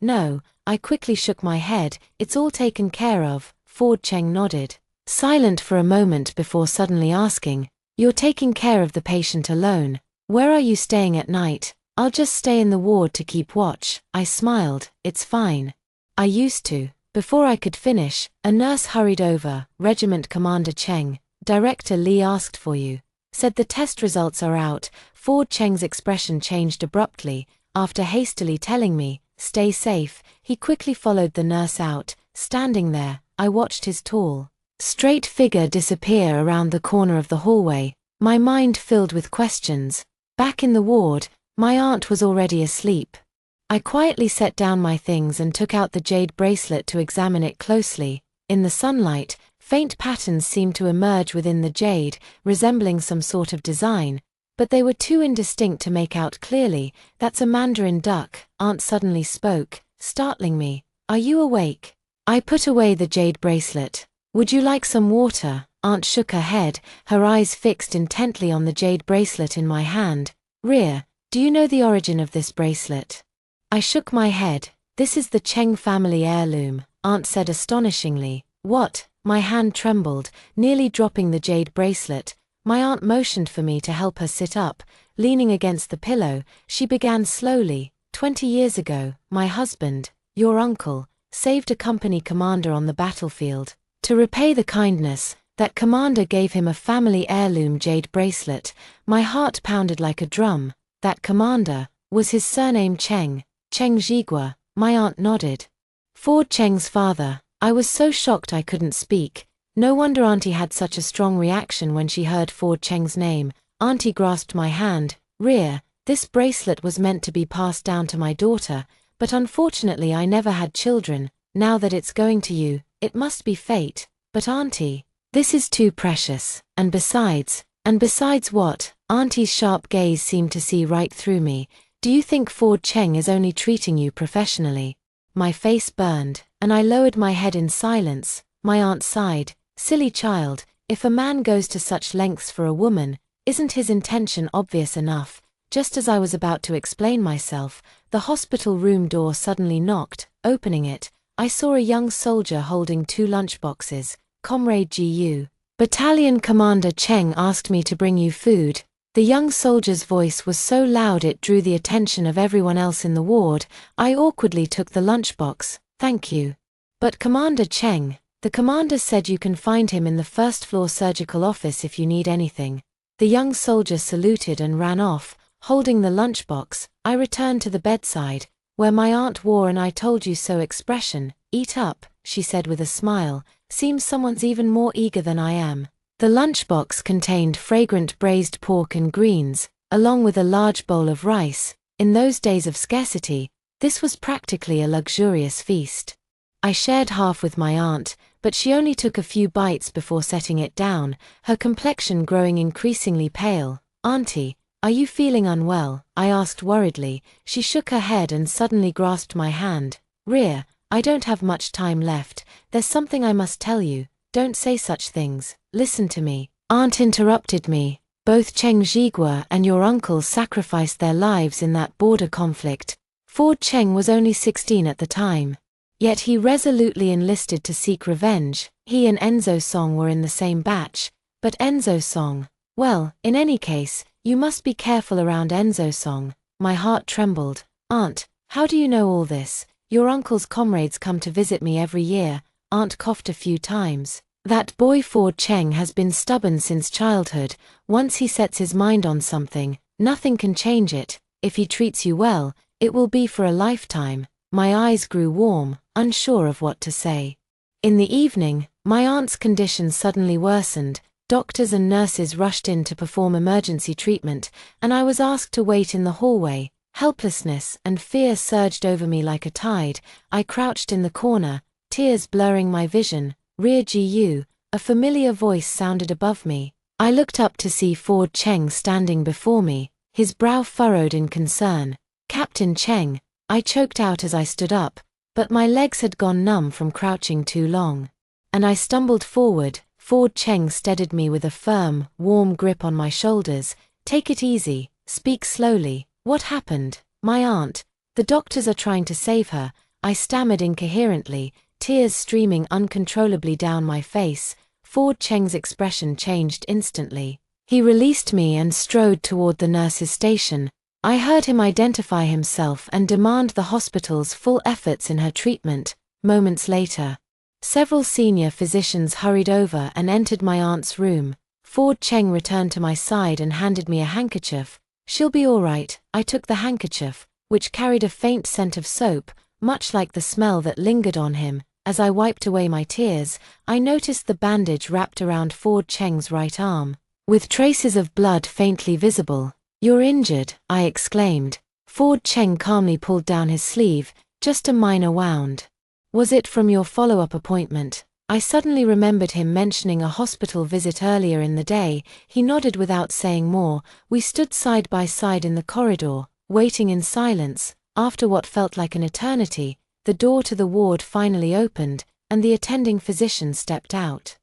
I quickly shook my head. It's all taken care of. Ford Cheng nodded, silent for a moment before suddenly asking, you're taking care of the patient alone? Where are you staying at night? I'll just stay in the ward to keep watch. I smiled. It's fine. I used to. Before I could finish, a nurse hurried over. Regiment Commander Cheng, Director Lee asked for you. Said the test results are out. Ford Cheng's expression changed abruptly. After hastily telling me, stay safe, he quickly followed the nurse out. Standing there, I watched his tall, straight figure disappear around the corner of the hallway, my mind filled with questions. Back in the ward, my aunt was already asleep. I quietly set down my things and took out the jade bracelet to examine it closely. In the sunlight, faint patterns seemed to emerge within the jade, resembling some sort of design, but they were too indistinct to make out clearly. That's a mandarin duck, Aunt suddenly spoke, startling me. Are you awake? I put away the jade bracelet. Would you like some water? Aunt shook her head, her eyes fixed intently on the jade bracelet in my hand. Rear, do you know the origin of this bracelet? I shook my head. This is the Cheng family heirloom, Aunt said astonishingly. What? My hand trembled, nearly dropping the jade bracelet. My aunt motioned for me to help her sit up. Leaning against the pillow, she began slowly. 20 years ago, my husband, your uncle, saved a company commander on the battlefield. To repay the kindness, that commander gave him a family heirloom jade bracelet. My heart pounded like a drum. That commander, was his surname Cheng? Cheng Jigua? My aunt nodded. Ford Cheng's father. I was so shocked I couldn't speak. No wonder Auntie had such a strong reaction when she heard Ford Cheng's name. Auntie grasped my hand. Rear, this bracelet was meant to be passed down to my daughter, But unfortunately I never had children. Now that it's going to you, it must be fate. But Auntie, this is too precious. And besides what? Auntie's sharp gaze seemed to see right through me. Do you think Ford Cheng is only treating you professionally? My face burned, and I lowered my head in silence. My aunt sighed. Silly child, if a man goes to such lengths for a woman, isn't his intention obvious enough? Just as I was about to explain myself, the hospital room door suddenly knocked. Opening it, I saw a young soldier holding 2 lunchboxes. Comrade Gu. Battalion Commander Cheng asked me to bring you food. The young soldier's voice was so loud it drew the attention of everyone else in the ward. I awkwardly took the lunchbox. Thank you. But Commander Cheng, the commander said you can find him in the first-floor surgical office if you need anything. The young soldier saluted and ran off, holding the lunchbox. I returned to the bedside, where my aunt wore an "I told you so" expression. Eat up, she said with a smile. Seems someone's even more eager than I am. The lunchbox contained fragrant braised pork and greens, along with a large bowl of rice. In those days of scarcity, this was practically a luxurious feast. I shared half with my aunt, but she only took a few bites before setting it down, her complexion growing increasingly pale. Auntie, are you feeling unwell? I asked worriedly. She shook her head and suddenly grasped my hand. Ria, I don't have much time left. There's something I must tell you. Don't say such things. Listen to me. Aunt interrupted me. Both Cheng Zhigua and your uncle sacrificed their lives in that border conflict. Ford Cheng was only 16 at the time. Yet he resolutely enlisted to seek revenge. He and Enzo Song were in the same batch. But Enzo Song, well, in any case, you must be careful around Enzo Song. My heart trembled. Aunt, how do you know all this? Your uncle's comrades come to visit me every year. Aunt coughed a few times. That boy Ford Cheng has been stubborn since childhood. Once he sets his mind on something, nothing can change it. If he treats you well, it will be for a lifetime. My eyes grew warm, unsure of what to say. In the evening, my aunt's condition suddenly worsened. Doctors and nurses rushed in to perform emergency treatment, and I was asked to wait in the hallway. Helplessness and fear surged over me like a tide. I crouched in the corner, tears blurring my vision. Rear Gu, a familiar voice sounded above me. I looked up to see Ford Cheng standing before me, his brow furrowed in concern. Captain Cheng, I choked out as I stood up, but my legs had gone numb from crouching too long. And I stumbled forward. Ford Cheng steadied me with a firm, warm grip on my shoulders. Take it easy, speak slowly. What happened? My aunt. The doctors are trying to save her. I stammered incoherently, tears streaming uncontrollably down my face. Ford Cheng's expression changed instantly. He released me and strode toward the nurse's station. I heard him identify himself and demand the hospital's full efforts in her treatment. Moments later, several senior physicians hurried over and entered my aunt's room. Ford Cheng returned to my side and handed me a handkerchief. She'll be all right. I took the handkerchief, which carried a faint scent of soap, much like the smell that lingered on him. As I wiped away my tears, I noticed the bandage wrapped around Ford Cheng's right arm, with traces of blood faintly visible. You're injured, I exclaimed. Ford Cheng calmly pulled down his sleeve. Just a minor wound. Was it from your follow-up appointment? I suddenly remembered him mentioning a hospital visit earlier in the day. He nodded without saying more. We stood side by side in the corridor, waiting in silence. After what felt like an eternity, the door to the ward finally opened, and the attending physician stepped out.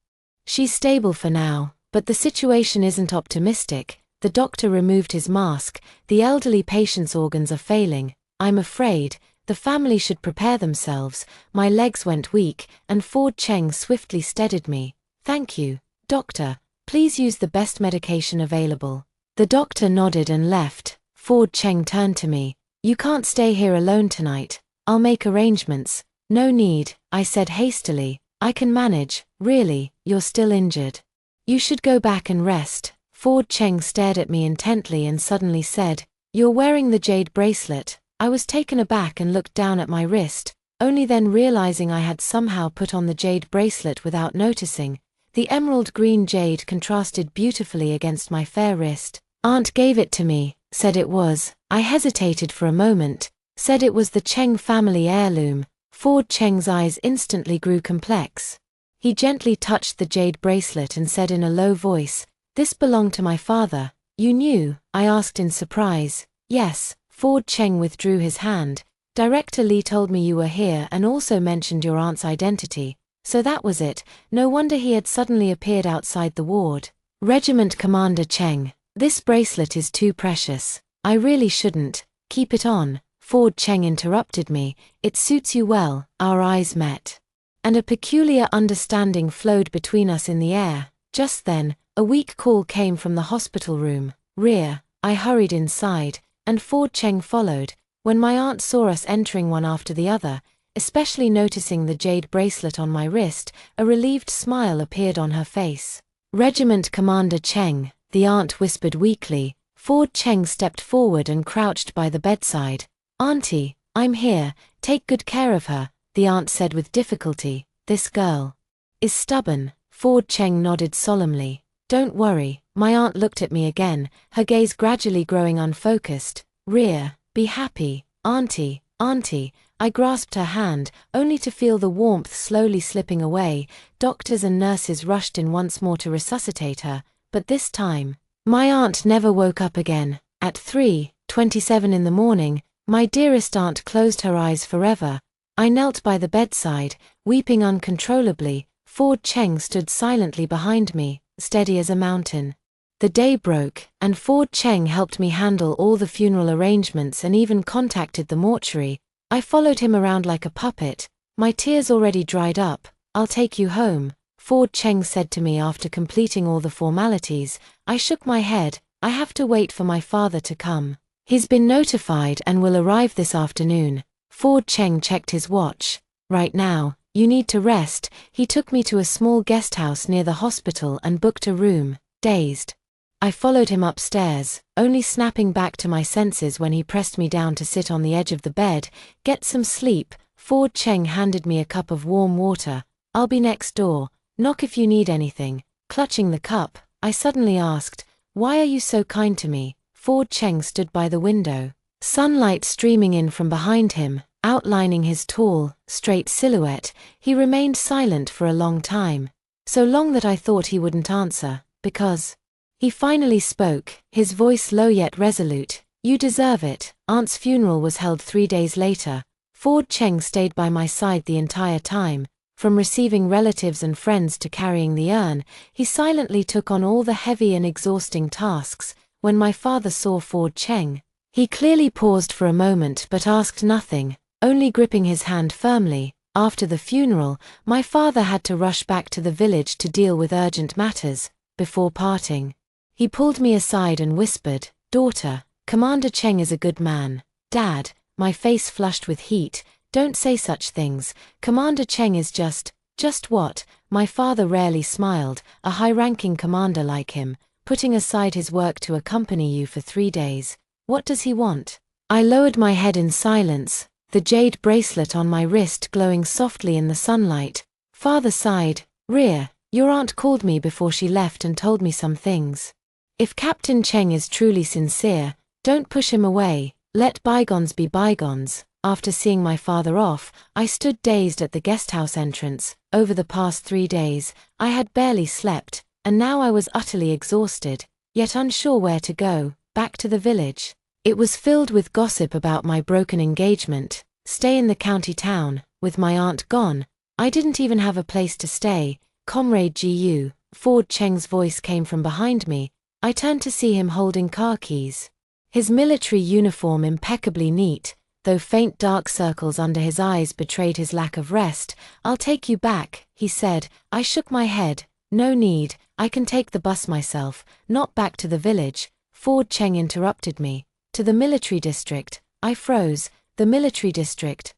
She's stable for now, but the situation isn't optimistic. The doctor removed his mask. The elderly patient's organs are failing. I'm afraid the family should prepare themselves. My legs went weak, and Ford Cheng swiftly steadied me. Thank you, doctor. Please use the best medication available. The doctor nodded and left. Ford Cheng turned to me. You can't stay here alone tonight. I'll make arrangements. No need, I said hastily. I can manage. Really, you're still injured. You should go back and rest. Ford Cheng stared at me intently and suddenly said, You're wearing the jade bracelet. I was taken aback and looked down at my wrist, only then realizing I had somehow put on the jade bracelet without noticing. The emerald green jade contrasted beautifully against my fair wrist. Aunt gave it to me, said it was. I hesitated for a moment. Said it was the Cheng family heirloom. Ford Cheng's eyes instantly grew complex. He gently touched the jade bracelet and said in a low voice, "This belonged to my father." "You knew?" I asked in surprise. "Yes." Ford Cheng withdrew his hand. "Director Lee told me you were here and also mentioned your aunt's identity. So that was it. No wonder he had suddenly appeared outside the ward." "Regiment Commander Cheng, this bracelet is too precious. I really shouldn't keep it on." Ford Cheng interrupted me. "It suits you well." Our eyes met, and a peculiar understanding flowed between us in the air. Just then, a weak call came from the hospital room. "Rear." I hurried inside, and Ford Cheng followed. When my aunt saw us entering one after the other, especially noticing the jade bracelet on my wrist, a relieved smile appeared on her face. "Regiment Commander Cheng," the aunt whispered weakly. Ford Cheng stepped forward and crouched by the bedside. "Auntie, I'm here. Take good care of her," the aunt said with difficulty. "This girl is stubborn." Ford Cheng nodded solemnly. "Don't worry." My aunt looked at me again, her gaze gradually growing unfocused. "Rear, be happy. Auntie, auntie." I grasped her hand, only to feel the warmth slowly slipping away. Doctors and nurses rushed in once more to resuscitate her, but this time, my aunt never woke up again. At 3:27 in the morning, my dearest aunt closed her eyes forever. I knelt by the bedside, weeping uncontrollably. Ford Cheng stood silently behind me, steady as a mountain. The day broke, and Ford Cheng helped me handle all the funeral arrangements and even contacted the mortuary. I followed him around like a puppet, my tears already dried up. "I'll take you home," Ford Cheng said to me after completing all the formalities. I shook my head. "I have to wait for my father to come. He's been notified and will arrive this afternoon." Ford Cheng checked his watch. "Right now, you need to rest." He took me to a small guest house near the hospital and booked a room. Dazed, I followed him upstairs, only snapping back to my senses when he pressed me down to sit on the edge of the bed. "Get some sleep." Ford Cheng handed me a cup of warm water. "I'll be next door. Knock if you need anything." Clutching the cup, I suddenly asked, "Why are you so kind to me?" Ford Cheng stood by the window, sunlight streaming in from behind him, outlining his tall, straight silhouette. He remained silent for a long time, so long that I thought he wouldn't answer, because he finally spoke, his voice low yet resolute. "You deserve it." Aunt's funeral was held 3 days later. Ford Cheng stayed by my side the entire time. From receiving relatives and friends to carrying the urn, he silently took on all the heavy and exhausting tasks. When my father saw Ford Cheng, he clearly paused for a moment but asked nothing, only gripping his hand firmly. After the funeral, my father had to rush back to the village to deal with urgent matters. Before parting, he pulled me aside and whispered, "Daughter, Commander Cheng is a good man." "Dad," my face flushed with heat, "don't say such things. Commander Cheng is just what?" My father rarely smiled. "A high-ranking commander like him, putting aside his work to accompany you for 3 days. What does he want?" I lowered my head in silence, the jade bracelet on my wrist glowing softly in the sunlight. Father sighed. "Rear, your aunt called me before she left and told me some things. If Captain Cheng is truly sincere, don't push him away. Let bygones be bygones." After seeing my father off, I stood dazed at the guesthouse entrance. Over the past 3 days, I had barely slept, and now I was utterly exhausted, yet unsure where to go. Back to the village. It was filled with gossip about my broken engagement. Stay in the county town. With my aunt gone, I didn't even have a place to stay. "Comrade Gu," Ford Cheng's voice came from behind me. I turned to see him holding car keys. His military uniform impeccably neat, though faint dark circles under his eyes betrayed his lack of rest. "I'll take you back," he said. I shook my head. "No need, I can take the bus myself." "Not back to the village," Ford Cheng interrupted me. "To the military district." I froze. "The military district?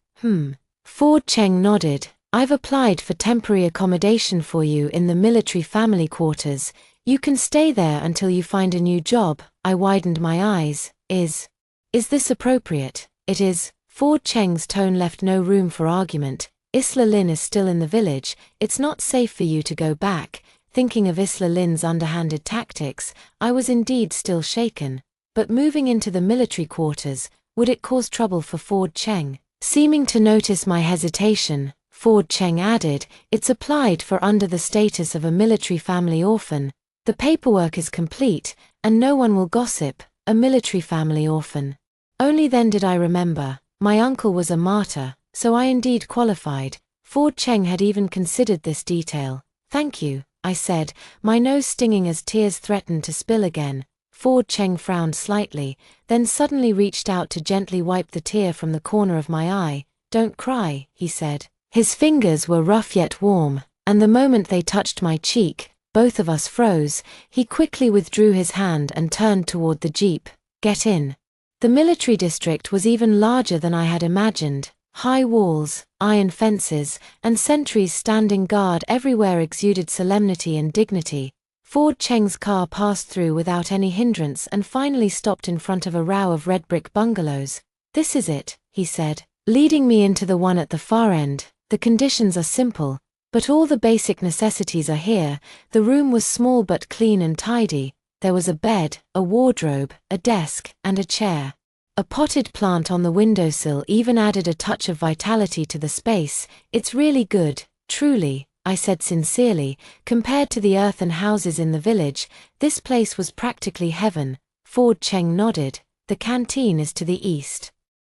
Ford Cheng nodded. "I've applied for temporary accommodation for you in the military family quarters. You can stay there until you find a new job." I widened my eyes. Is this appropriate?" "It is." Ford Cheng's tone left no room for argument. "Isla Lin is still in the village. It's not safe for you to go back." Thinking of Isla Lin's underhanded tactics, I was indeed still shaken. But moving into the military quarters, Would it cause trouble for Ford Cheng? Seeming to notice my hesitation, Ford Cheng added, "It's applied for under the status of a military family orphan. The paperwork is complete, and no one will gossip, a military family orphan." Only then did I remember, my uncle was a martyr, so I indeed qualified. Ford Cheng had even considered this detail. "Thank you," I said, my nose stinging as tears threatened to spill again. Ford Cheng frowned slightly, then suddenly reached out to gently wipe the tear from the corner of my eye. "Don't cry," he said. His fingers were rough yet warm, and the moment they touched my cheek, both of us froze. He quickly withdrew his hand and turned toward the jeep. "Get in." The military district was even larger than I had imagined. High walls, iron fences, and sentries standing guard everywhere exuded solemnity and dignity. Ford Cheng's car passed through without any hindrance and finally stopped in front of a row of red brick bungalows. "This is it," he said, leading me into the one at the far end. "The conditions are simple, but all the basic necessities are here." The room was small but clean and tidy. There was a bed, a wardrobe, a desk, and a chair. A potted plant on the windowsill even added a touch of vitality to the space. "It's really good, truly," I said sincerely. "Compared to the earthen houses in the village, this place was practically heaven." Ford Cheng nodded. "The canteen is to the east,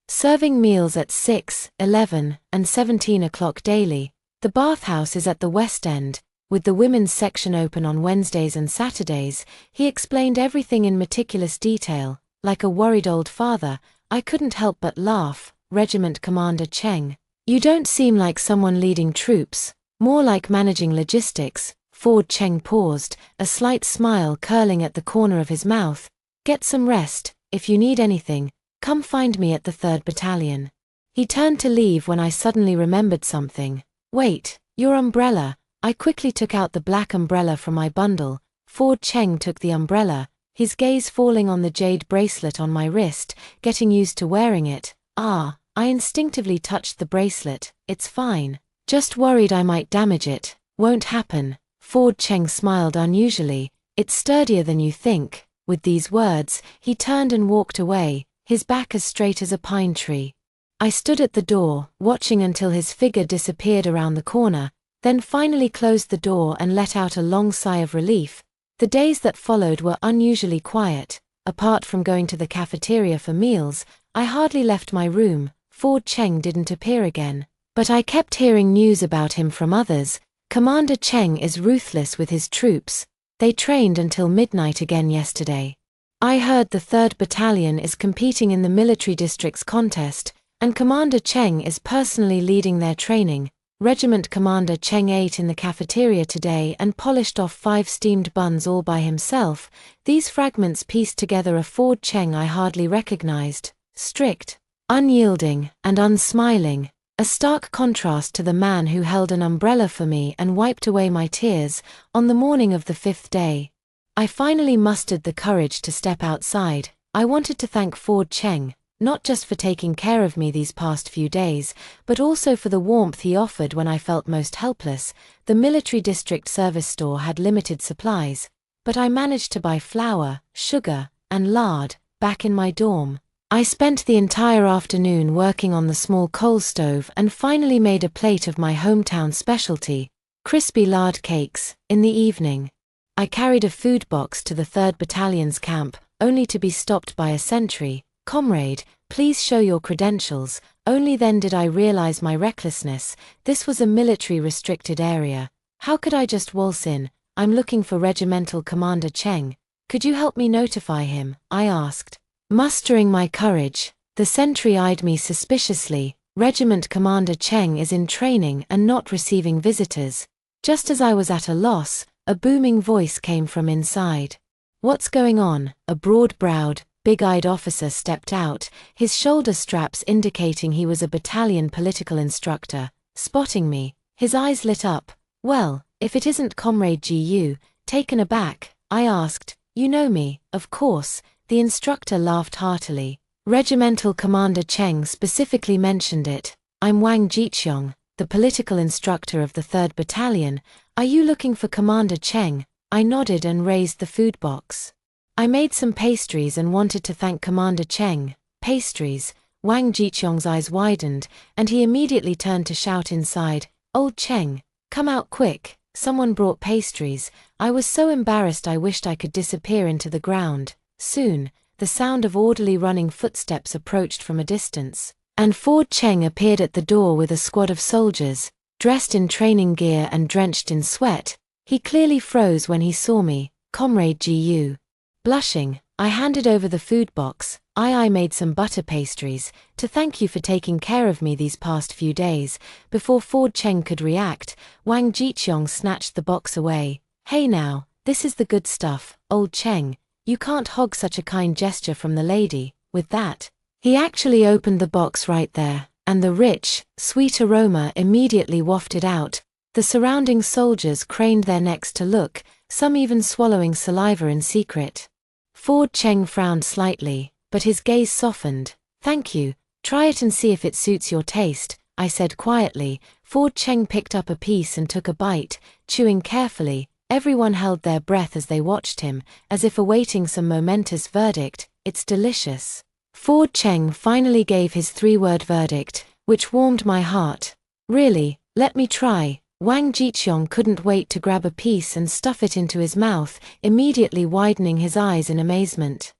serving meals at 6, 11, and 17 o'clock daily. The bathhouse is at the west end, with the women's section open on Wednesdays and Saturdays." He explained everything in meticulous detail. Like a worried old father, I couldn't help but laugh. "Regiment Commander Cheng, you don't seem like someone leading troops, more like managing logistics." Ford Cheng paused, a slight smile curling at the corner of his mouth. "Get some rest. If you need anything, come find me at the 3rd Battalion." He turned to leave when I suddenly remembered something. "Wait, your umbrella." I quickly took out the black umbrella from my bundle. Ford Cheng took the umbrella, his gaze falling on the jade bracelet on my wrist, getting used to wearing it. "Ah," I instinctively touched the bracelet. "It's fine. Just worried I might damage it." "Won't happen." Ford Cheng smiled unusually. "It's sturdier than you think." With these words, he turned and walked away, his back as straight as a pine tree. I stood at the door, watching until his figure disappeared around the corner, then finally closed the door and let out a long sigh of relief. The days that followed were unusually quiet. Apart from going to the cafeteria for meals, I hardly left my room. Ford Cheng didn't appear again. But I kept hearing news about him from others. "Commander Cheng is ruthless with his troops. They trained until midnight again yesterday. I heard the 3rd Battalion is competing in the military district's contest, and Commander Cheng is personally leading their training." Regiment Commander Cheng ate in the cafeteria today and polished off 5 steamed buns all by himself. These fragments pieced together a Ford Cheng I hardly recognized. Strict, unyielding, and unsmiling. A stark contrast to the man who held an umbrella for me and wiped away my tears. On the morning of the 5th day, I finally mustered the courage to step outside. I wanted to thank Ford Cheng, not just for taking care of me these past few days, but also for the warmth he offered when I felt most helpless. The military district service store had limited supplies, but I managed to buy flour, sugar, and lard. Back in my dorm, I spent the entire afternoon working on the small coal stove and finally made a plate of my hometown specialty, crispy lard cakes. In the evening, I carried a food box to the 3rd Battalion's camp, only to be stopped by a sentry. "Comrade, please show your credentials." Only then did I realize my recklessness. This was a military restricted area. How could I just waltz in? "I'm looking for Regimental Commander Cheng. Could you help me notify him?" I asked. Mustering my courage, the sentry eyed me suspiciously. "Regiment Commander Cheng is in training and not receiving visitors." Just as I was at a loss, a booming voice came from inside. "What's going on?" A broad-browed, big-eyed officer stepped out, his shoulder straps indicating he was a battalion political instructor. Spotting me, his eyes lit up. "Well, if it isn't Comrade GU." Taken aback, I asked, "You know me?" "Of course." The instructor laughed heartily. "Regimental Commander Cheng specifically mentioned it. I'm Wang Jiqiong, the political instructor of the 3rd Battalion. Are you looking for Commander Cheng?" I nodded and raised the food box. "I made some pastries and wanted to thank Commander Cheng." Pastries. Wang Jiqiong's eyes widened, and he immediately turned to shout inside, "Old Cheng, come out quick, someone brought pastries." I was so embarrassed I wished I could disappear into the ground. Soon, the sound of orderly running footsteps approached from a distance, and Ford Cheng appeared at the door with a squad of soldiers, dressed in training gear and drenched in sweat. He clearly froze when he saw me, Comrade Gu. Blushing, I handed over the food box. I made some butter pastries, to thank you for taking care of me these past few days." Before Ford Cheng could react, Wang Jiqiong snatched the box away. "Hey now, this is the good stuff, old Cheng. You can't hog such a kind gesture from the lady." With that, he actually opened the box right there, and the rich, sweet aroma immediately wafted out. The surrounding soldiers craned their necks to look, some even swallowing saliva in secret. Ford Cheng frowned slightly, but his gaze softened. "Thank you, try it and see if it suits your taste," I said quietly. Ford Cheng picked up a piece and took a bite, chewing carefully. Everyone held their breath as they watched him, as if awaiting some momentous verdict. "It's delicious." Ford Cheng finally gave his three-word verdict, which warmed my heart. "Really, let me try." Wang Jiqiong couldn't wait to grab a piece and stuff it into his mouth, immediately widening his eyes in amazement.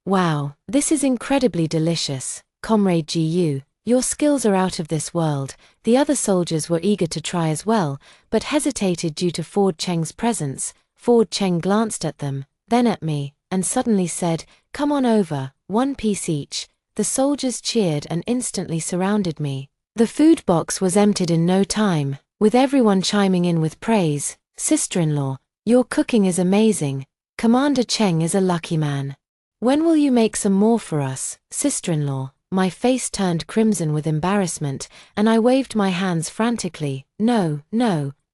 "Wow, this is incredibly delicious, Comrade Gu. Your skills are out of this world." The other soldiers were eager to try as well, but hesitated due to Ford Cheng's presence. Ford Cheng glanced at them, then at me, and suddenly said, "Come on over, one piece each." The soldiers cheered and instantly surrounded me. The food box was emptied in no time, with everyone chiming in with praise. "Sister-in-law, your cooking is amazing. Commander Cheng is a lucky man. When will you make some more for us, sister-in-law?" My face turned crimson with embarrassment, and I waved my hands frantically. No,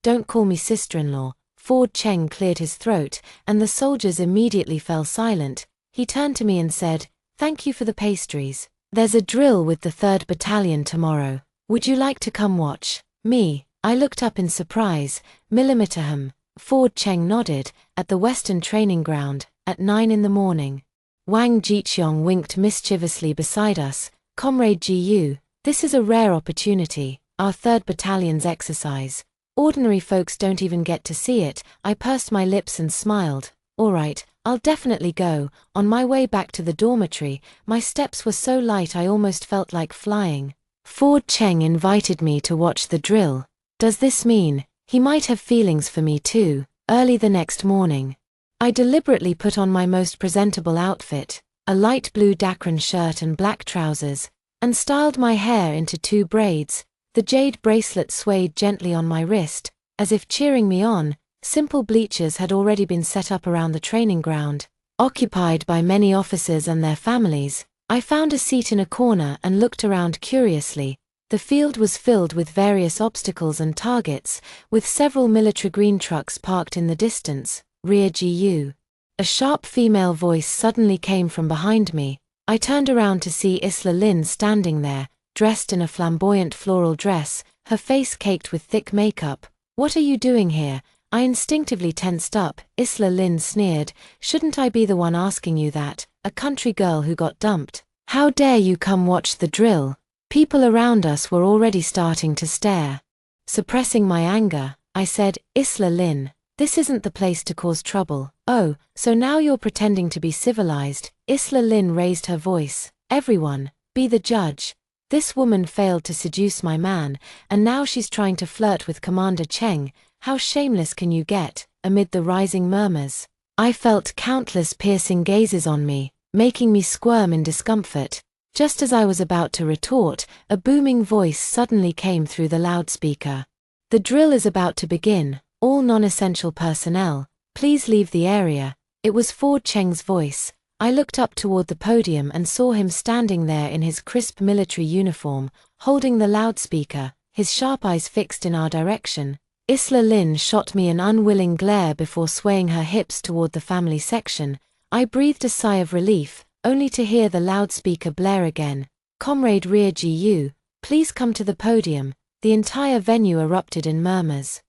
don't call me sister-in-law." Ford Cheng cleared his throat, and the soldiers immediately fell silent. He turned to me and said, "Thank you for the pastries. There's a drill with the 3rd Battalion tomorrow. Would you like to come watch?" Me. I looked up in surprise. "Millimeter. Ford Cheng nodded. "At the Western Training Ground, at 9 in the morning. Wang Jiqiong winked mischievously beside us. "Comrade Gu, this is a rare opportunity, our 3rd Battalion's exercise. Ordinary folks don't even get to see it." I pursed my lips and smiled. "All right, I'll definitely go." On my way back to the dormitory, my steps were so light I almost felt like flying. Ford Cheng invited me to watch the drill. Does this mean he might have feelings for me too? Early the next morning, I deliberately put on my most presentable outfit, a light blue Dacron shirt and black trousers, and styled my hair into 2 braids. The jade bracelet swayed gently on my wrist, as if cheering me on. Simple bleachers had already been set up around the training ground, occupied by many officers and their families. I found a seat in a corner and looked around curiously. The field was filled with various obstacles and targets, with several military green trucks parked in the distance. "Rear Gu." A sharp female voice suddenly came from behind me. I turned around to see Isla Lin standing there, dressed in a flamboyant floral dress, her face caked with thick makeup. "What are you doing here?" I instinctively tensed up. Isla Lin sneered, "Shouldn't I be the one asking you that, a country girl who got dumped? How dare you come watch the drill?" People around us were already starting to stare. Suppressing my anger, I said, "Isla Lin, this isn't the place to cause trouble." "Oh, so now you're pretending to be civilized." Isla Lin raised her voice. "Everyone, be the judge. This woman failed to seduce my man, and now she's trying to flirt with Commander Cheng. How shameless can you get?" Amid the rising murmurs, I felt countless piercing gazes on me, making me squirm in discomfort. Just as I was about to retort, a booming voice suddenly came through the loudspeaker. "The drill is about to begin. All non-essential personnel, please leave the area." It was Ford Cheng's voice. I looked up toward the podium and saw him standing there in his crisp military uniform, holding the loudspeaker, his sharp eyes fixed in our direction. Isla Lin shot me an unwilling glare before swaying her hips toward the family section. I breathed a sigh of relief, only to hear the loudspeaker blare again. "Comrade Rear Gu, please come to the podium." The entire venue erupted in murmurs.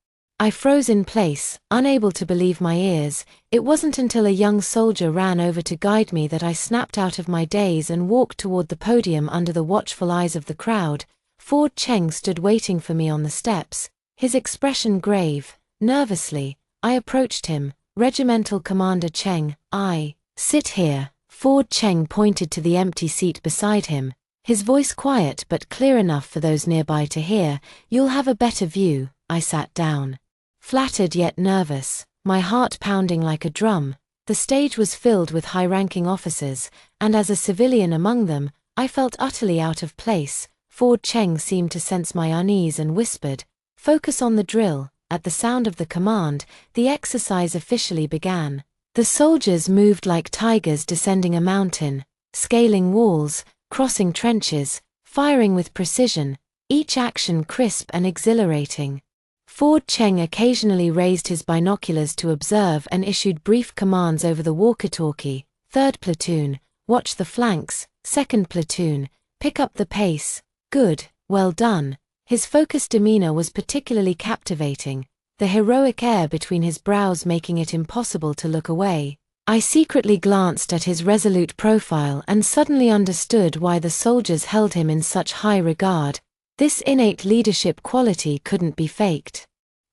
I froze in place, unable to believe my ears. It wasn't until a young soldier ran over to guide me that I snapped out of my daze and walked toward the podium under the watchful eyes of the crowd. Ford Cheng stood waiting for me on the steps, his expression grave. Nervously, I approached him. "Regimental Commander Cheng, sit here." Ford Cheng pointed to the empty seat beside him, his voice quiet but clear enough for those nearby to hear. "You'll have a better view." I sat down, flattered yet nervous, my heart pounding like a drum. The stage was filled with high-ranking officers, and as a civilian among them, I felt utterly out of place. Ford Cheng seemed to sense my unease and whispered, "Focus on the drill." At the sound of the command, the exercise officially began. The soldiers moved like tigers descending a mountain, scaling walls, crossing trenches, firing with precision, each action crisp and exhilarating. Ford Cheng occasionally raised his binoculars to observe and issued brief commands over the walkie-talkie. "Third platoon, watch the flanks. Second platoon, pick up the pace. Good, well done." His focused demeanor was particularly captivating, the heroic air between his brows making it impossible to look away. I secretly glanced at his resolute profile and suddenly understood why the soldiers held him in such high regard. This innate leadership quality couldn't be faked.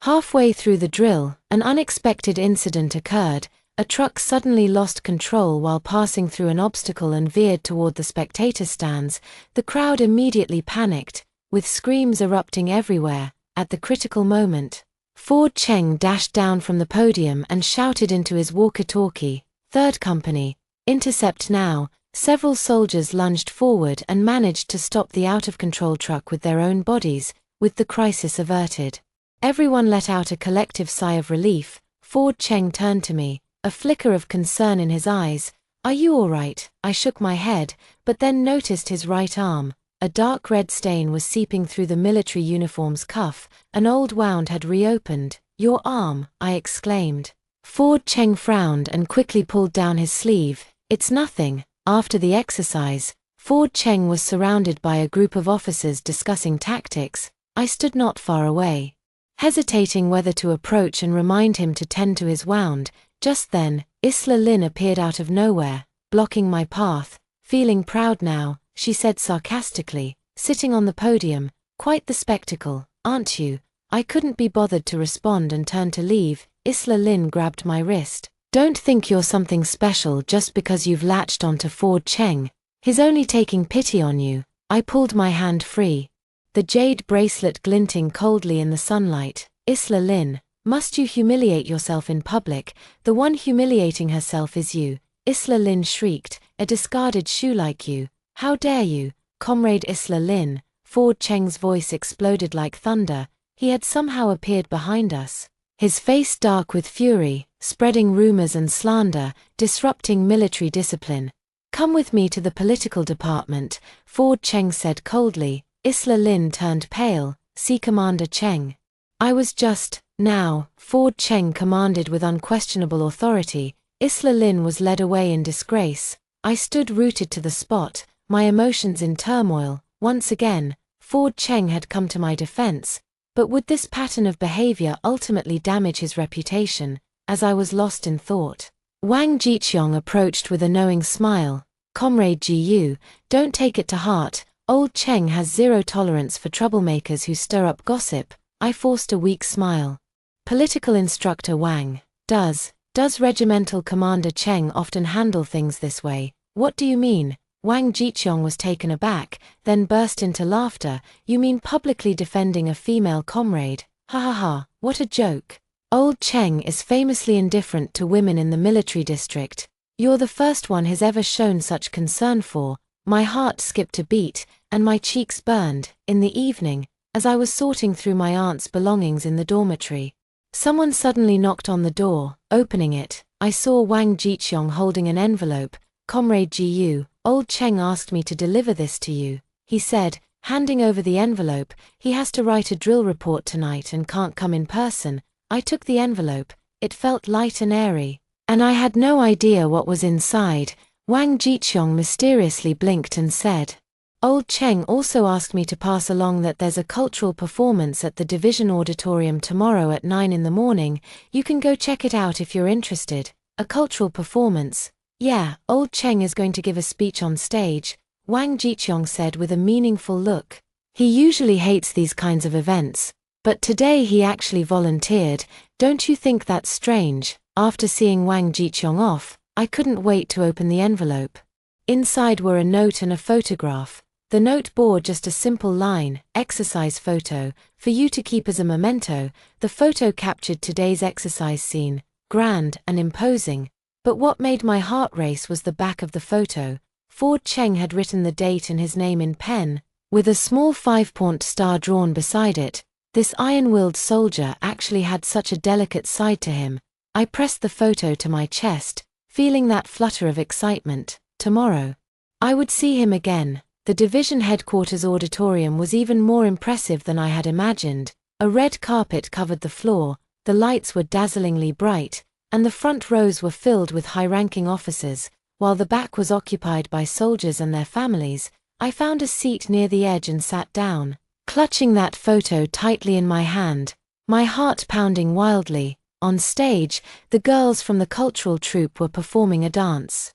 Halfway through the drill, an unexpected incident occurred. A truck suddenly lost control while passing through an obstacle and veered toward the spectator stands. The crowd immediately panicked, with screams erupting everywhere. At the critical moment, Ford Cheng dashed down from the podium and shouted into his walkie-talkie, "Third company, intercept now." Several soldiers lunged forward and managed to stop the out-of-control truck with their own bodies, with the crisis averted. Everyone let out a collective sigh of relief. Ford Cheng turned to me, a flicker of concern in his eyes. "Are you all right?" I shook my head, but then noticed his right arm. A dark red stain was seeping through the military uniform's cuff. An old wound had reopened. "Your arm," I exclaimed. Ford Cheng frowned and quickly pulled down his sleeve. "It's nothing." After the exercise, Ford Cheng was surrounded by a group of officers discussing tactics. I stood not far away, hesitating whether to approach and remind him to tend to his wound. Just then, Isla Lin appeared out of nowhere, blocking my path. "Feeling proud now," she said sarcastically, sitting on the podium. "Quite the spectacle, aren't you?" I couldn't be bothered to respond and turned to leave. Isla Lin grabbed my wrist. "Don't think you're something special just because you've latched onto Ford Cheng. He's only taking pity on you." I pulled my hand free, the jade bracelet glinting coldly in the sunlight. "Isla Lin, must you humiliate yourself in public? The one humiliating herself is you." Isla Lin shrieked, "A discarded shoe like you. How dare you, Comrade Isla Lin?" Ford Cheng's voice exploded like thunder. He had somehow appeared behind us, his face dark with fury, spreading rumors and slander, disrupting military discipline. "Come with me to the political department," Ford Cheng said coldly. Isla Lin turned pale. "See Commander Cheng." "I was just..." "Now," Ford Cheng commanded with unquestionable authority. Isla Lin was led away in disgrace. I stood rooted to the spot, my emotions in turmoil. Once again, Ford Cheng had come to my defense. But would this pattern of behavior ultimately damage his reputation? As I was lost in thought, Wang Jiqiong approached with a knowing smile. "Comrade Ji, don't take it to heart. Old Cheng has zero tolerance for troublemakers who stir up gossip." I forced a weak smile. "Political instructor Wang, does Regimental Commander Cheng often handle things this way?" "What do you mean?" Wang Jiqiong was taken aback, then burst into laughter. "You mean publicly defending a female comrade? Ha ha ha, what a joke. Old Cheng is famously indifferent to women in the military district. You're the first one he's ever shown such concern for." My heart skipped a beat, and my cheeks burned. In the evening, as I was sorting through my aunt's belongings in the dormitory, someone suddenly knocked on the door. Opening it, I saw Wang Jiqiong holding an envelope. "Comrade Ji, Old Cheng asked me to deliver this to you," he said, handing over the envelope. "He has to write a drill report tonight and can't come in person." I took the envelope. It felt light and airy, and I had no idea what was inside. Wang Jiqiong mysteriously blinked and said, Old Cheng also asked me to pass along that there's a cultural performance at the Division Auditorium tomorrow at 9 in the morning. You can go check it out if you're interested. A cultural performance? Yeah, Old Cheng is going to give a speech on stage, Wang Jiqiong said with a meaningful look. He usually hates these kinds of events, but today he actually volunteered. Don't you think that's strange? After seeing Wang Jiqiong off, I couldn't wait to open the envelope. Inside were a note and a photograph. The note bore just a simple line, "Exercise photo, for you to keep as a memento." The photo captured today's exercise scene, grand and imposing. But what made my heart race was the back of the photo. Ford Cheng had written the date and his name in pen, with a small 5-point star drawn beside it. This iron-willed soldier actually had such a delicate side to him. I pressed the photo to my chest, feeling that flutter of excitement. Tomorrow, I would see him again. The division headquarters auditorium was even more impressive than I had imagined. A red carpet covered the floor, the lights were dazzlingly bright, and the front rows were filled with high-ranking officers, while the back was occupied by soldiers and their families. I found a seat near the edge and sat down, clutching that photo tightly in my hand, my heart pounding wildly. On stage, the girls from the cultural troupe were performing a dance,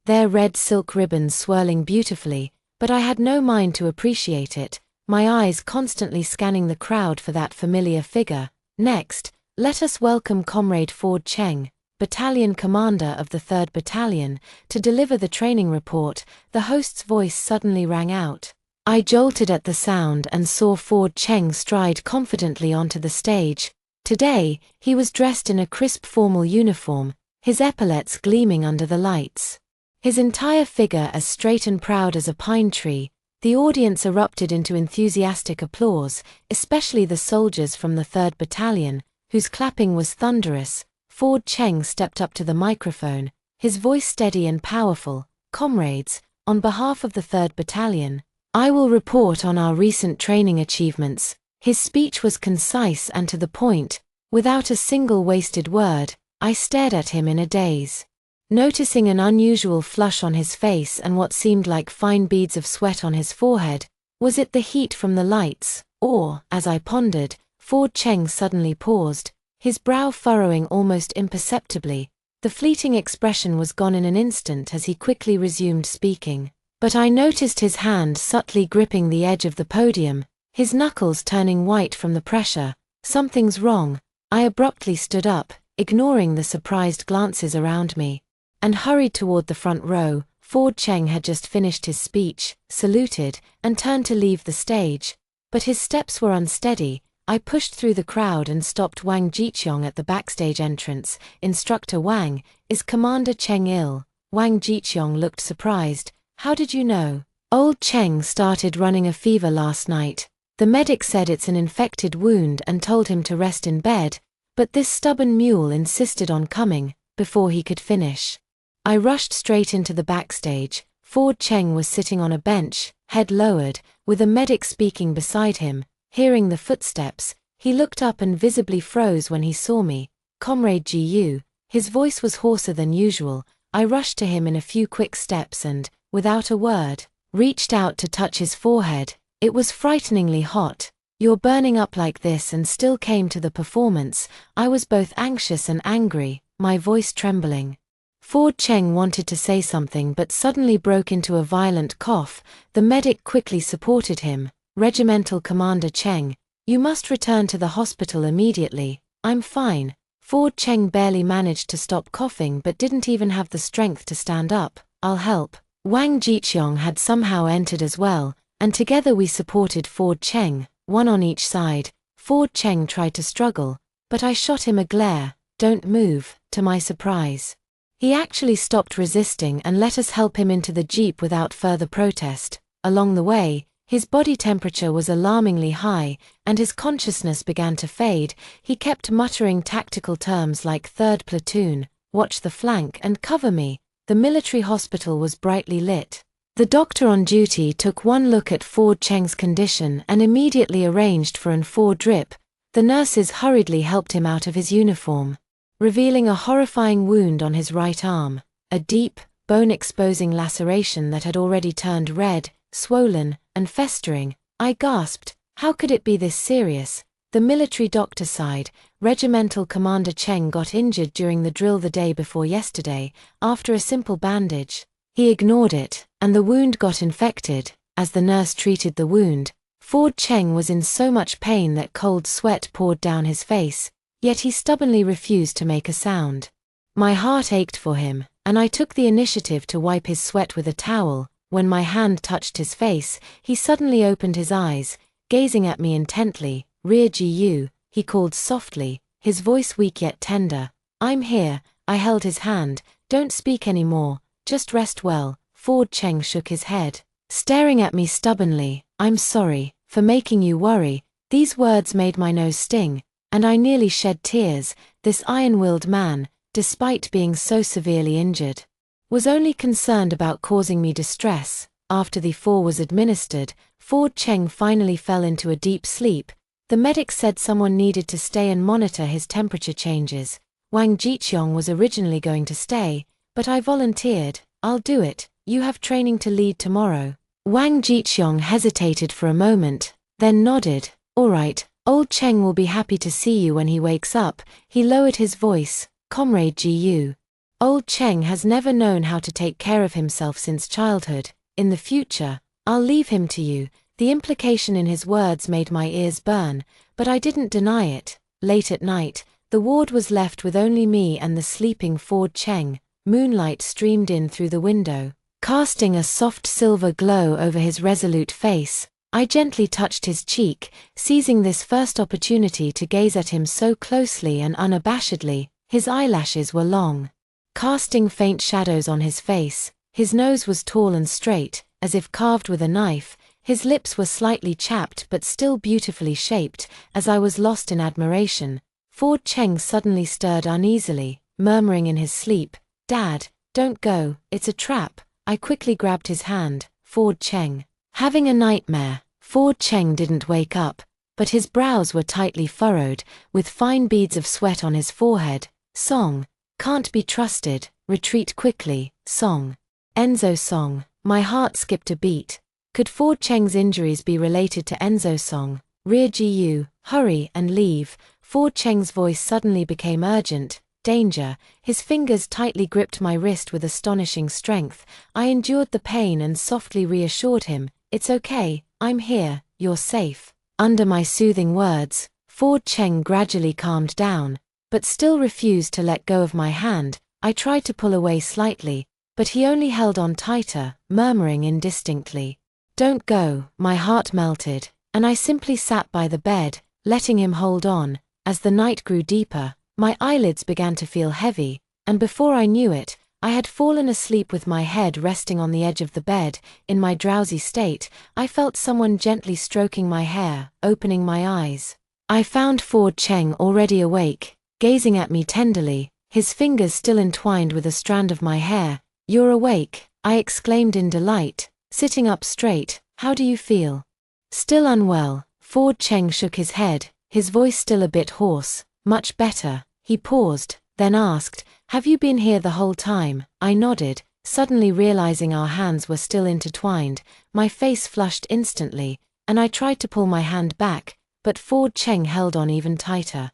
their red silk ribbons swirling beautifully, but I had no mind to appreciate it, my eyes constantly scanning the crowd for that familiar figure. Next, let us welcome Comrade Ford Cheng, Battalion Commander of the 3rd Battalion, to deliver the training report. The host's voice suddenly rang out. I jolted at the sound and saw Ford Cheng stride confidently onto the stage. Today, he was dressed in a crisp formal uniform, his epaulets gleaming under the lights. His entire figure as straight and proud as a pine tree. The audience erupted into enthusiastic applause, especially the soldiers from the 3rd Battalion, whose clapping was thunderous. Ford Cheng stepped up to the microphone, his voice steady and powerful. Comrades, on behalf of the 3rd Battalion, I will report on our recent training achievements. His speech was concise and to the point, without a single wasted word. I stared at him in a daze, noticing an unusual flush on his face and what seemed like fine beads of sweat on his forehead. Was it the heat from the lights, or, as I pondered, Ford Cheng suddenly paused, his brow furrowing almost imperceptibly. The fleeting expression was gone in an instant as he quickly resumed speaking. But I noticed his hand subtly gripping the edge of the podium, his knuckles turning white from the pressure. Something's wrong. I abruptly stood up, ignoring the surprised glances around me, and hurried toward the front row. Ford Cheng had just finished his speech, saluted, and turned to leave the stage. But his steps were unsteady. I pushed through the crowd and stopped Wang Jiqiong at the backstage entrance. Instructor Wang, is Commander Cheng ill? Wang Jiqiong looked surprised. How did you know? Old Cheng started running a fever last night. The medic said it's an infected wound and told him to rest in bed, but this stubborn mule insisted on coming. Before he could finish, I rushed straight into the backstage. Ford Cheng was sitting on a bench, head lowered, with a medic speaking beside him. Hearing the footsteps, he looked up and visibly froze when he saw me. Comrade Gu. His voice was hoarser than usual. I rushed to him in a few quick steps and, without a word, reached out to touch his forehead. It was frighteningly hot. You're burning up like this and still came to the performance. I was both anxious and angry, my voice trembling. Ford Cheng wanted to say something but suddenly broke into a violent cough. The medic quickly supported him. Regimental Commander Cheng, you must return to the hospital immediately. I'm fine. Ford Cheng barely managed to stop coughing but didn't even have the strength to stand up. I'll help. Wang Jiqiong had somehow entered as well, and together we supported Ford Cheng, one on each side. Ford Cheng tried to struggle, but I shot him a glare. Don't move. To my surprise, he actually stopped resisting and let us help him into the jeep without further protest. Along the way, his body temperature was alarmingly high, and his consciousness began to fade. He kept muttering tactical terms like "3rd Platoon, watch the flank and cover me." The military hospital was brightly lit. The doctor on duty took one look at Ford Cheng's condition and immediately arranged for an 4 drip. The nurses hurriedly helped him out of his uniform, revealing a horrifying wound on his right arm, a deep, bone-exposing laceration that had already turned red. swollen, and festering. I gasped. How could it be this serious? The military doctor sighed. Regimental Commander Cheng got injured during the drill the day before yesterday, after a simple bandage. He ignored it, and the wound got infected. As the nurse treated the wound, Ford Cheng was in so much pain that cold sweat poured down his face, yet he stubbornly refused to make a sound. My heart ached for him, and I took the initiative to wipe his sweat with a towel. When my hand touched his face, he suddenly opened his eyes, gazing at me intently. Rear-Gu, he called softly, his voice weak yet tender. I'm here. I held his hand. Don't speak anymore, just rest well. Ford Cheng shook his head, staring at me stubbornly. I'm sorry for making you worry. These words made my nose sting, and I nearly shed tears. This iron-willed man, despite being so severely injured, was only concerned about causing me distress. After the 4 was administered, Ford Cheng finally fell into a deep sleep. The medic said someone needed to stay and monitor his temperature changes. Wang Jiqiong was originally going to stay, but I volunteered. I'll do it. You have training to lead tomorrow. Wang Jiqiong hesitated for a moment, then nodded. All right, old Cheng will be happy to see you when he wakes up. He lowered his voice. Comrade Gu. Old Cheng has never known how to take care of himself since childhood. In the future, I'll leave him to you. The implication in his words made my ears burn, but I didn't deny it. Late at night, the ward was left with only me and the sleeping Ford Cheng. Moonlight streamed in through the window, casting a soft silver glow over his resolute face. I gently touched his cheek, seizing this first opportunity to gaze at him so closely and unabashedly. His eyelashes were long, casting faint shadows on his face. His nose was tall and straight, as if carved with a knife. His lips were slightly chapped but still beautifully shaped. As I was lost in admiration, Ford Cheng suddenly stirred uneasily, murmuring in his sleep, "Dad, don't go, it's a trap." I quickly grabbed his hand. Ford Cheng. Having a nightmare. Ford Cheng didn't wake up, but his brows were tightly furrowed, with fine beads of sweat on his forehead. Song. Can't be trusted. Retreat quickly. Song. Enzo Song. My heart skipped a beat. Could Ford Cheng's injuries be related to Enzo Song? Rear-Gu, hurry and leave. Ford Cheng's voice suddenly became urgent. Danger. His fingers tightly gripped my wrist with astonishing strength. I endured the pain and softly reassured him. It's okay, I'm here, you're safe. Under my soothing words, Ford Cheng gradually calmed down, but still refused to let go of my hand. I tried to pull away slightly, but he only held on tighter, murmuring indistinctly, "Don't go." My heart melted, and I simply sat by the bed, letting him hold on. As the night grew deeper, my eyelids began to feel heavy, and before I knew it, I had fallen asleep with my head resting on the edge of the bed. In my drowsy state, I felt someone gently stroking my hair. Opening my eyes, I found Ford Cheng already awake, gazing at me tenderly, his fingers still entwined with a strand of my hair. "You're awake," I exclaimed in delight, sitting up straight. "How do you feel?" "Still unwell." Ford Cheng shook his head, his voice still a bit hoarse. "Much better." He paused, then asked, "Have you been here the whole time?" I nodded, suddenly realizing our hands were still intertwined. My face flushed instantly, and I tried to pull my hand back, but Ford Cheng held on even tighter.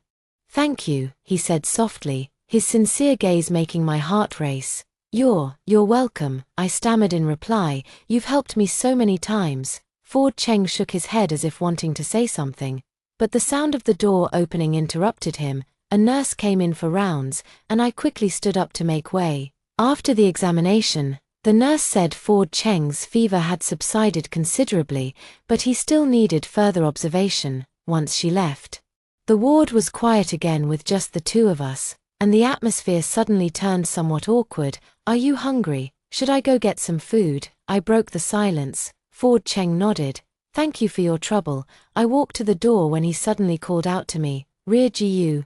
"Thank you," he said softly, his sincere gaze making my heart race. You're welcome," I stammered in reply. "You've helped me so many times." Ford Cheng shook his head as if wanting to say something, but the sound of the door opening interrupted him. A nurse came in for rounds, and I quickly stood up to make way. After the examination, the nurse said Ford Cheng's fever had subsided considerably, but he still needed further observation. Once she left, the ward was quiet again with just the two of us, and the atmosphere suddenly turned somewhat awkward. "Are you hungry? Should I go get some food?" I broke the silence. Ford Cheng nodded. "Thank you for your trouble." I walked to the door when he suddenly called out to me, "Rear-Gu."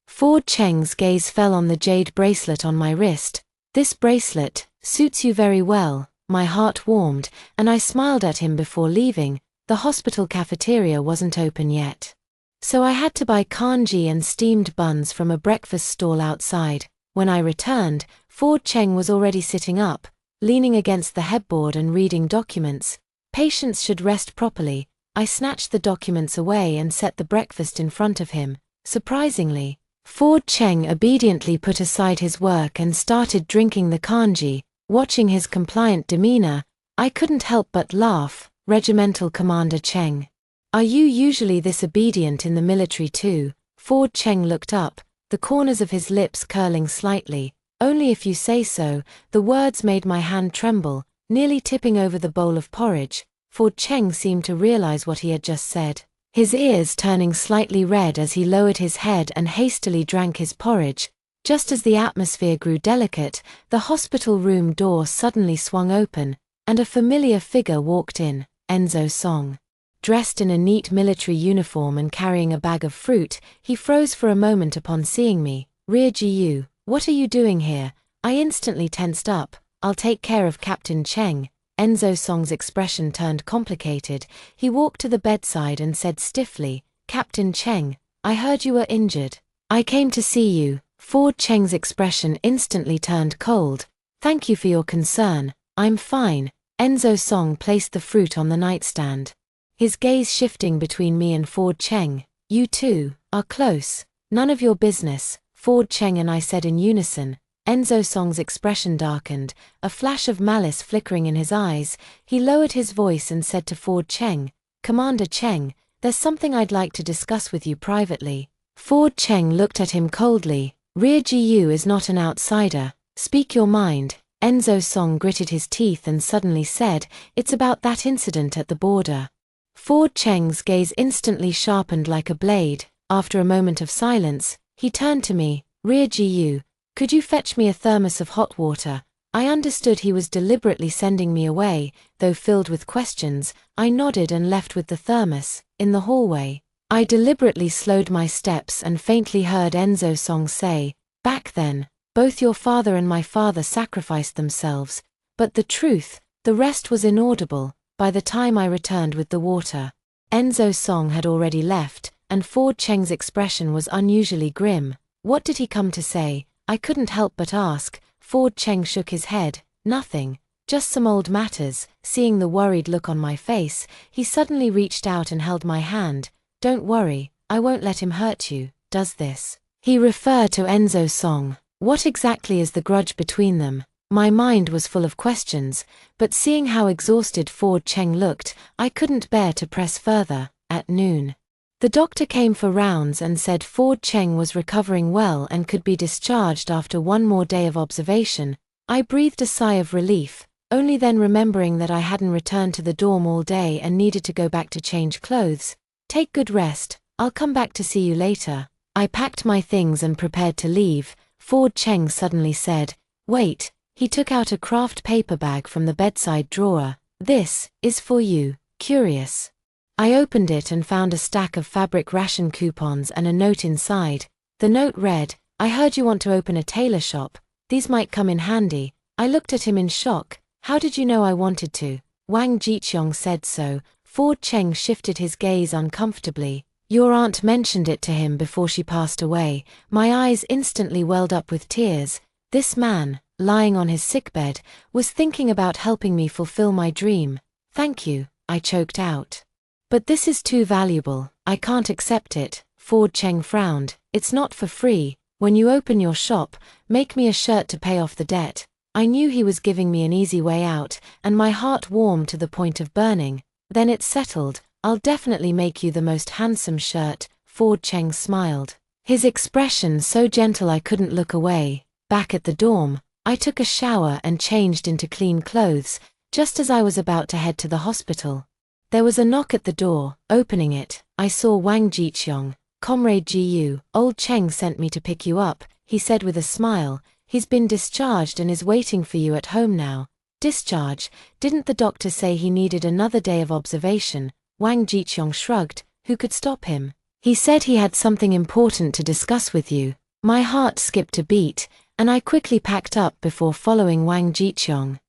Ford Cheng's gaze fell on the jade bracelet on my wrist. "This bracelet suits you very well." My heart warmed, and I smiled at him before leaving. The hospital cafeteria wasn't open yet, so I had to buy kanji and steamed buns from a breakfast stall outside. When I returned, Ford Cheng was already sitting up, leaning against the headboard and reading documents. Patients should rest properly. I snatched the documents away and set the breakfast in front of him. Surprisingly, Ford Cheng obediently put aside his work and started drinking the kanji. Watching his compliant demeanor, I couldn't help but laugh. Regimental Commander Cheng. Are you usually this obedient in the military too? Ford Cheng looked up, the corners of his lips curling slightly. Only if you say so. The words made my hand tremble, nearly tipping over the bowl of porridge. Ford Cheng seemed to realize what he had just said, his ears turning slightly red as he lowered his head and hastily drank his porridge. Just as the atmosphere grew delicate, the hospital room door suddenly swung open, and a familiar figure walked in, Enzo Song. Dressed in a neat military uniform and carrying a bag of fruit, he froze for a moment upon seeing me. Rear GU, what are you doing here? I instantly tensed up. I'll take care of Captain Cheng. Enzo Song's expression turned complicated. He walked to the bedside and said stiffly, Captain Cheng, I heard you were injured. I came to see you. Ford Cheng's expression instantly turned cold. Thank you for your concern. I'm fine. Enzo Song placed the fruit on the nightstand, his gaze shifting between me and Ford Cheng. You two are close. None of your business, Ford Cheng and I said in unison. Enzo Song's expression darkened, a flash of malice flickering in his eyes. He lowered his voice and said to Ford Cheng, Commander Cheng, there's something I'd like to discuss with you privately. Ford Cheng looked at him coldly. Rear GU is not an outsider. Speak your mind. Enzo Song gritted his teeth and suddenly said, it's about that incident at the border. Ford Cheng's gaze instantly sharpened like a blade. After a moment of silence, he turned to me. Rear GU, could you fetch me a thermos of hot water? I understood he was deliberately sending me away, though filled with questions. I nodded and left with the thermos. In the hallway, I deliberately slowed my steps and faintly heard Enzo Song say, back then, both your father and my father sacrificed themselves, but the truth, the rest was inaudible. By the time I returned with the water, Enzo Song had already left, and Ford Cheng's expression was unusually grim. What did he come to say? I couldn't help but ask. Ford Cheng shook his head. Nothing, just some old matters. Seeing the worried look on my face, he suddenly reached out and held my hand. Don't worry, I won't let him hurt you. Does this? He referred to Enzo Song. What exactly is the grudge between them? My mind was full of questions, but seeing how exhausted Ford Cheng looked, I couldn't bear to press further. At noon, the doctor came for rounds and said Ford Cheng was recovering well and could be discharged after one more day of observation. I breathed a sigh of relief, only then remembering that I hadn't returned to the dorm all day and needed to go back to change clothes. Take good rest, I'll come back to see you later. I packed my things and prepared to leave. Ford Cheng suddenly said, wait. He took out a craft paper bag from the bedside drawer. This is for you. Curious. I opened it and found a stack of fabric ration coupons and a note inside. The note read, I heard you want to open a tailor shop. These might come in handy. I looked at him in shock. How did you know I wanted to? Wang Jiqiong said so. Ford Cheng shifted his gaze uncomfortably. Your aunt mentioned it to him before she passed away. My eyes instantly welled up with tears. This man, lying on his sickbed, was thinking about helping me fulfill my dream. Thank you, I choked out. But this is too valuable. I can't accept it. Ford Cheng frowned. It's not for free. When you open your shop, make me a shirt to pay off the debt. I knew he was giving me an easy way out, and my heart warmed to the point of burning. Then it's settled. I'll definitely make you the most handsome shirt. Ford Cheng smiled, his expression so gentle I couldn't look away. Back at the dorm, I took a shower and changed into clean clothes, just as I was about to head to the hospital. There was a knock at the door. Opening it, I saw Wang Jiqiong. Comrade Gu, old Cheng sent me to pick you up, he said with a smile. He's been discharged and is waiting for you at home now. Discharge? Didn't the doctor say he needed another day of observation? Wang Jiqiong shrugged. Who could stop him? He said he had something important to discuss with you. My heart skipped a beat, and I quickly packed up before following Wang Jiqiong.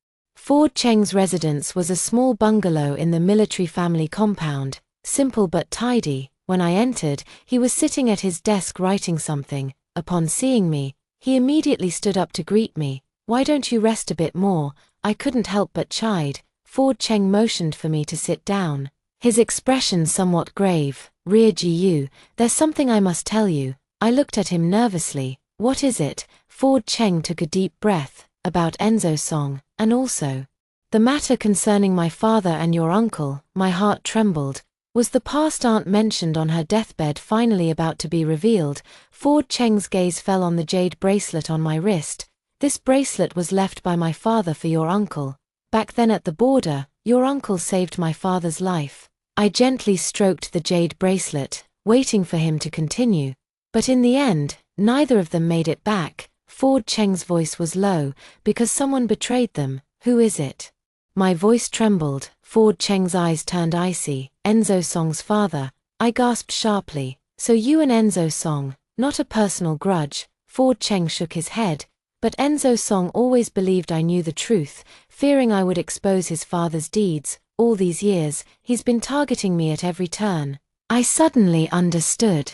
Ford Cheng's residence was a small bungalow in the military family compound, simple but tidy. When I entered, he was sitting at his desk writing something. Upon seeing me, he immediately stood up to greet me. Why don't you rest a bit more? I couldn't help but chide. Ford Cheng motioned for me to sit down, his expression somewhat grave. Rear Gu, there's something I must tell you. I looked at him nervously. What is it? Ford Cheng took a deep breath. About Enzo Song, and also the matter concerning my father and your uncle. My heart trembled. Was the past aunt mentioned on her deathbed finally about to be revealed? Ford Cheng's gaze fell on the jade bracelet on my wrist. This bracelet was left by my father for your uncle. Back then at the border, your uncle saved my father's life. I gently stroked the jade bracelet, waiting for him to continue. But in the end, neither of them made it back. Ford Cheng's voice was low. Because someone betrayed them. Who is it? My voice trembled. Ford Cheng's eyes turned icy. Enzo Song's father. I gasped sharply. So you and Enzo Song, not a personal grudge. Ford Cheng shook his head. But Enzo Song always believed I knew the truth, fearing I would expose his father's deeds. All these years, he's been targeting me at every turn. I suddenly understood.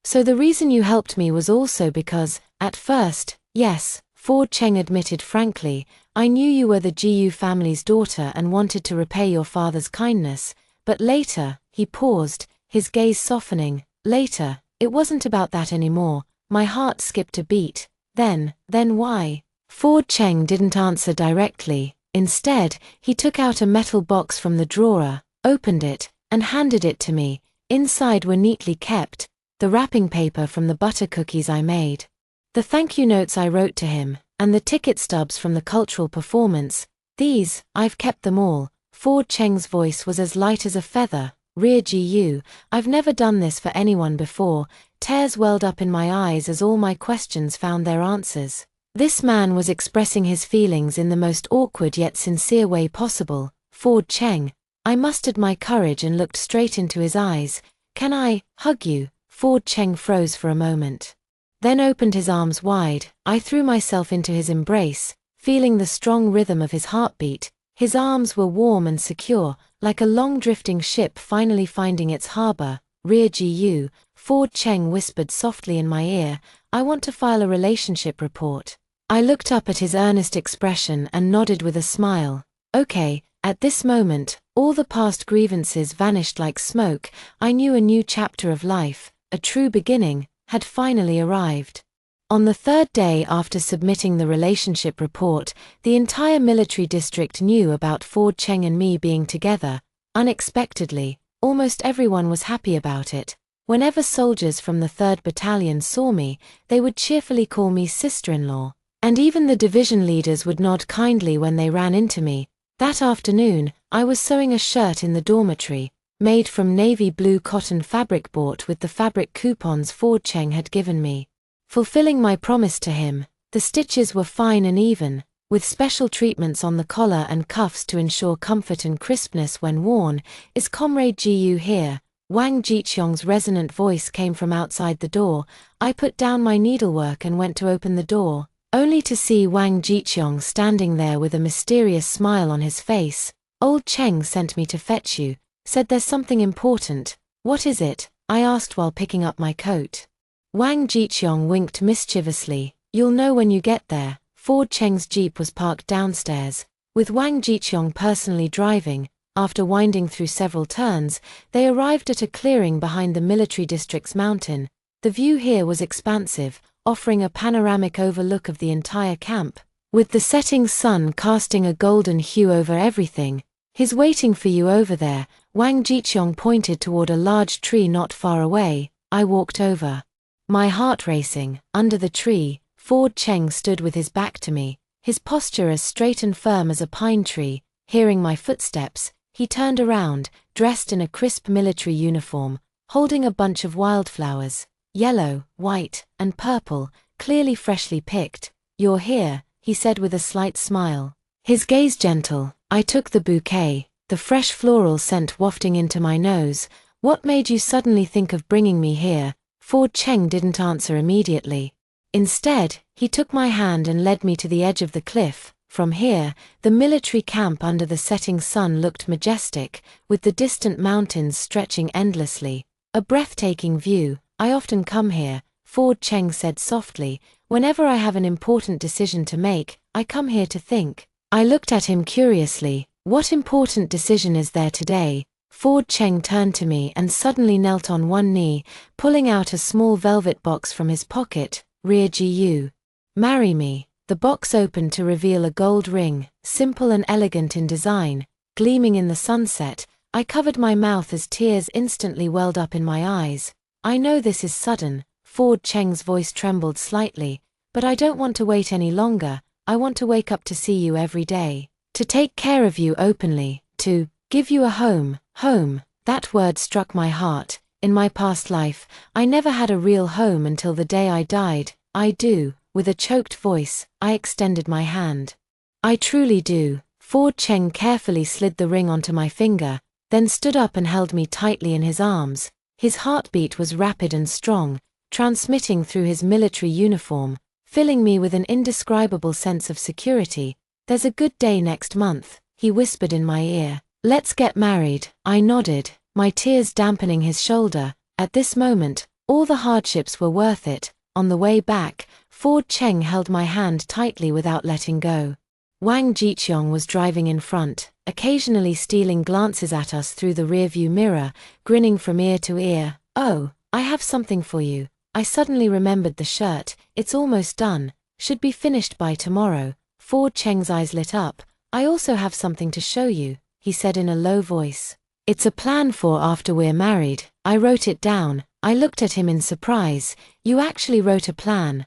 So the reason you helped me was also because, at first, yes, Ford Cheng admitted frankly, I knew you were the Gu family's daughter and wanted to repay your father's kindness, but later, he paused, his gaze softening, later, it wasn't about that anymore. My heart skipped a beat. Then why? Ford Cheng didn't answer directly. Instead, he took out a metal box from the drawer, opened it, and handed it to me. Inside were neatly kept the wrapping paper from the butter cookies I made, the thank you notes I wrote to him, and the ticket stubs from the cultural performance. These, I've kept them all. Ford Cheng's voice was as light as a feather. Rear Gu, I've never done this for anyone before. Tears welled up in my eyes as all my questions found their answers. This man was expressing his feelings in the most awkward yet sincere way possible. Ford Cheng. I mustered my courage and looked straight into his eyes. Can I hug you? Ford Cheng froze for a moment, then opened his arms wide. I threw myself into his embrace, feeling the strong rhythm of his heartbeat. His arms were warm and secure, like a long drifting ship finally finding its harbor. Rear Gu, Ford Cheng whispered softly in my ear, I want to file a relationship report. I looked up at his earnest expression and nodded with a smile. Okay. At this moment, all the past grievances vanished like smoke. I knew a new chapter of life, a true beginning, had finally arrived. On the third day after submitting the relationship report, the entire military district knew about Ford Cheng and me being together. Unexpectedly, almost everyone was happy about it. Whenever soldiers from the 3rd Battalion saw me, they would cheerfully call me sister-in-law. And even the division leaders would nod kindly when they ran into me. That afternoon, I was sewing a shirt in the dormitory, made from navy blue cotton fabric bought with the fabric coupons Ford Cheng had given me. Fulfilling my promise to him, the stitches were fine and even, with special treatments on the collar and cuffs to ensure comfort and crispness when worn. Is Comrade Gu here? Wang Jiqiong's resonant voice came from outside the door. I put down my needlework and went to open the door, only to see Wang Jiqiong standing there with a mysterious smile on his face. Old Cheng sent me to fetch you, said there's something important. What is it? I asked while picking up my coat. Wang Jiqiong winked mischievously. You'll know when you get there. Ford Cheng's jeep was parked downstairs, with Wang Jiqiong personally driving. After winding through several turns, they arrived at a clearing behind the military district's mountain. The view here was expansive, offering a panoramic overlook of the entire camp, with the setting sun casting a golden hue over everything. He's waiting for you over there. Wang Jiqiong pointed toward a large tree not far away. I walked over, my heart racing. Under the tree, Ford Cheng stood with his back to me, his posture as straight and firm as a pine tree. Hearing my footsteps, he turned around, dressed in a crisp military uniform, holding a bunch of wildflowers, yellow, white, and purple, clearly freshly picked. You're here, he said with a slight smile, his gaze gentle. I took the bouquet, the fresh floral scent wafting into my nose. What made you suddenly think of bringing me here? Ford Cheng didn't answer immediately. Instead, he took my hand and led me to the edge of the cliff. From here, the military camp under the setting sun looked majestic, with the distant mountains stretching endlessly. A breathtaking view. I often come here, Ford Cheng said softly. Whenever I have an important decision to make, I come here to think. I looked at him curiously. What important decision is there today? Ford Cheng turned to me and suddenly knelt on one knee, pulling out a small velvet box from his pocket. Gu. Marry me. The box opened to reveal a gold ring, simple and elegant in design, gleaming in the sunset. I covered my mouth as tears instantly welled up in my eyes. I know this is sudden, Ford Cheng's voice trembled slightly, but I don't want to wait any longer. I want to wake up to see you every day, to take care of you openly, to give you a home. Home, that word struck my heart. In my past life, I never had a real home until the day I died. I do. With a choked voice, I extended my hand. I truly do. Ford Cheng carefully slid the ring onto my finger, then stood up and held me tightly in his arms. His heartbeat was rapid and strong, transmitting through his military uniform, filling me with an indescribable sense of security. There's a good day next month, he whispered in my ear. Let's get married. I nodded, my tears dampening his shoulder. At this moment, all the hardships were worth it. On the way back, Ford Cheng held my hand tightly without letting go. Wang Jiqiong was driving in front, occasionally stealing glances at us through the rearview mirror, grinning from ear to ear. Oh, I have something for you. I suddenly remembered the shirt. It's almost done. Should be finished by tomorrow. Ford Cheng's eyes lit up. I also have something to show you, he said in a low voice. It's a plan for after we're married. I wrote it down. I looked at him in surprise. You actually wrote a plan?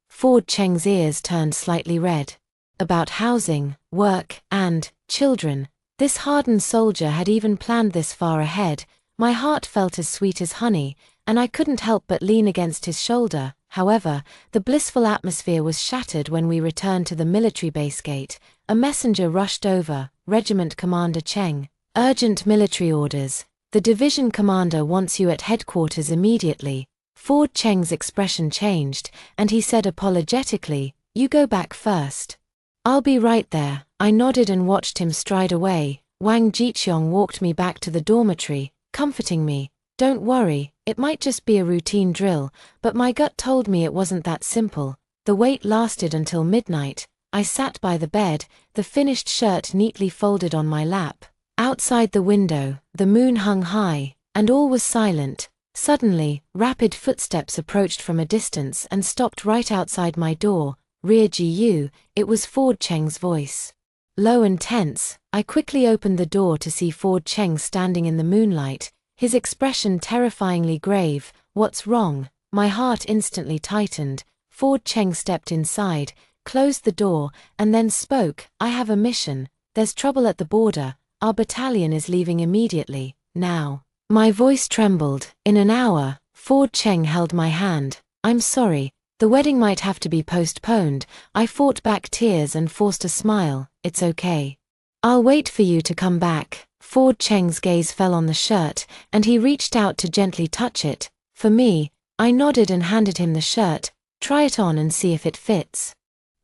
Ford Cheng's ears turned slightly red. About housing, work, and children. This hardened soldier had even planned this far ahead. My heart felt as sweet as honey, and I couldn't help but lean against his shoulder. However, the blissful atmosphere was shattered when we returned to the military base gate. A messenger rushed over. Regiment Commander Cheng. Urgent military orders. The division commander wants you at headquarters immediately. Ford Cheng's expression changed, and he said apologetically, "You go back first." "I'll be right there." I nodded and watched him stride away. Wang Jiqiong walked me back to the dormitory, comforting me. "Don't worry, it might just be a routine drill," but my gut told me it wasn't that simple. The wait lasted until midnight. I sat by the bed, the finished shirt neatly folded on my lap. Outside the window, the moon hung high, and all was silent. Suddenly, rapid footsteps approached from a distance and stopped right outside my door. Gu. It was Ford Cheng's voice. Low and tense, I quickly opened the door to see Ford Cheng standing in the moonlight, his expression terrifyingly grave. "What's wrong?" My heart instantly tightened. Ford Cheng stepped inside, closed the door, and then spoke. "I have a mission. There's trouble at the border. Our battalion is leaving immediately, now." My voice trembled. "In an hour." Ford Cheng held my hand. "I'm sorry. The wedding might have to be postponed." I fought back tears and forced a smile. "It's okay. I'll wait for you to come back." Ford Cheng's gaze fell on the shirt, and he reached out to gently touch it. For me, I nodded and handed him the shirt. "Try it on and see if it fits."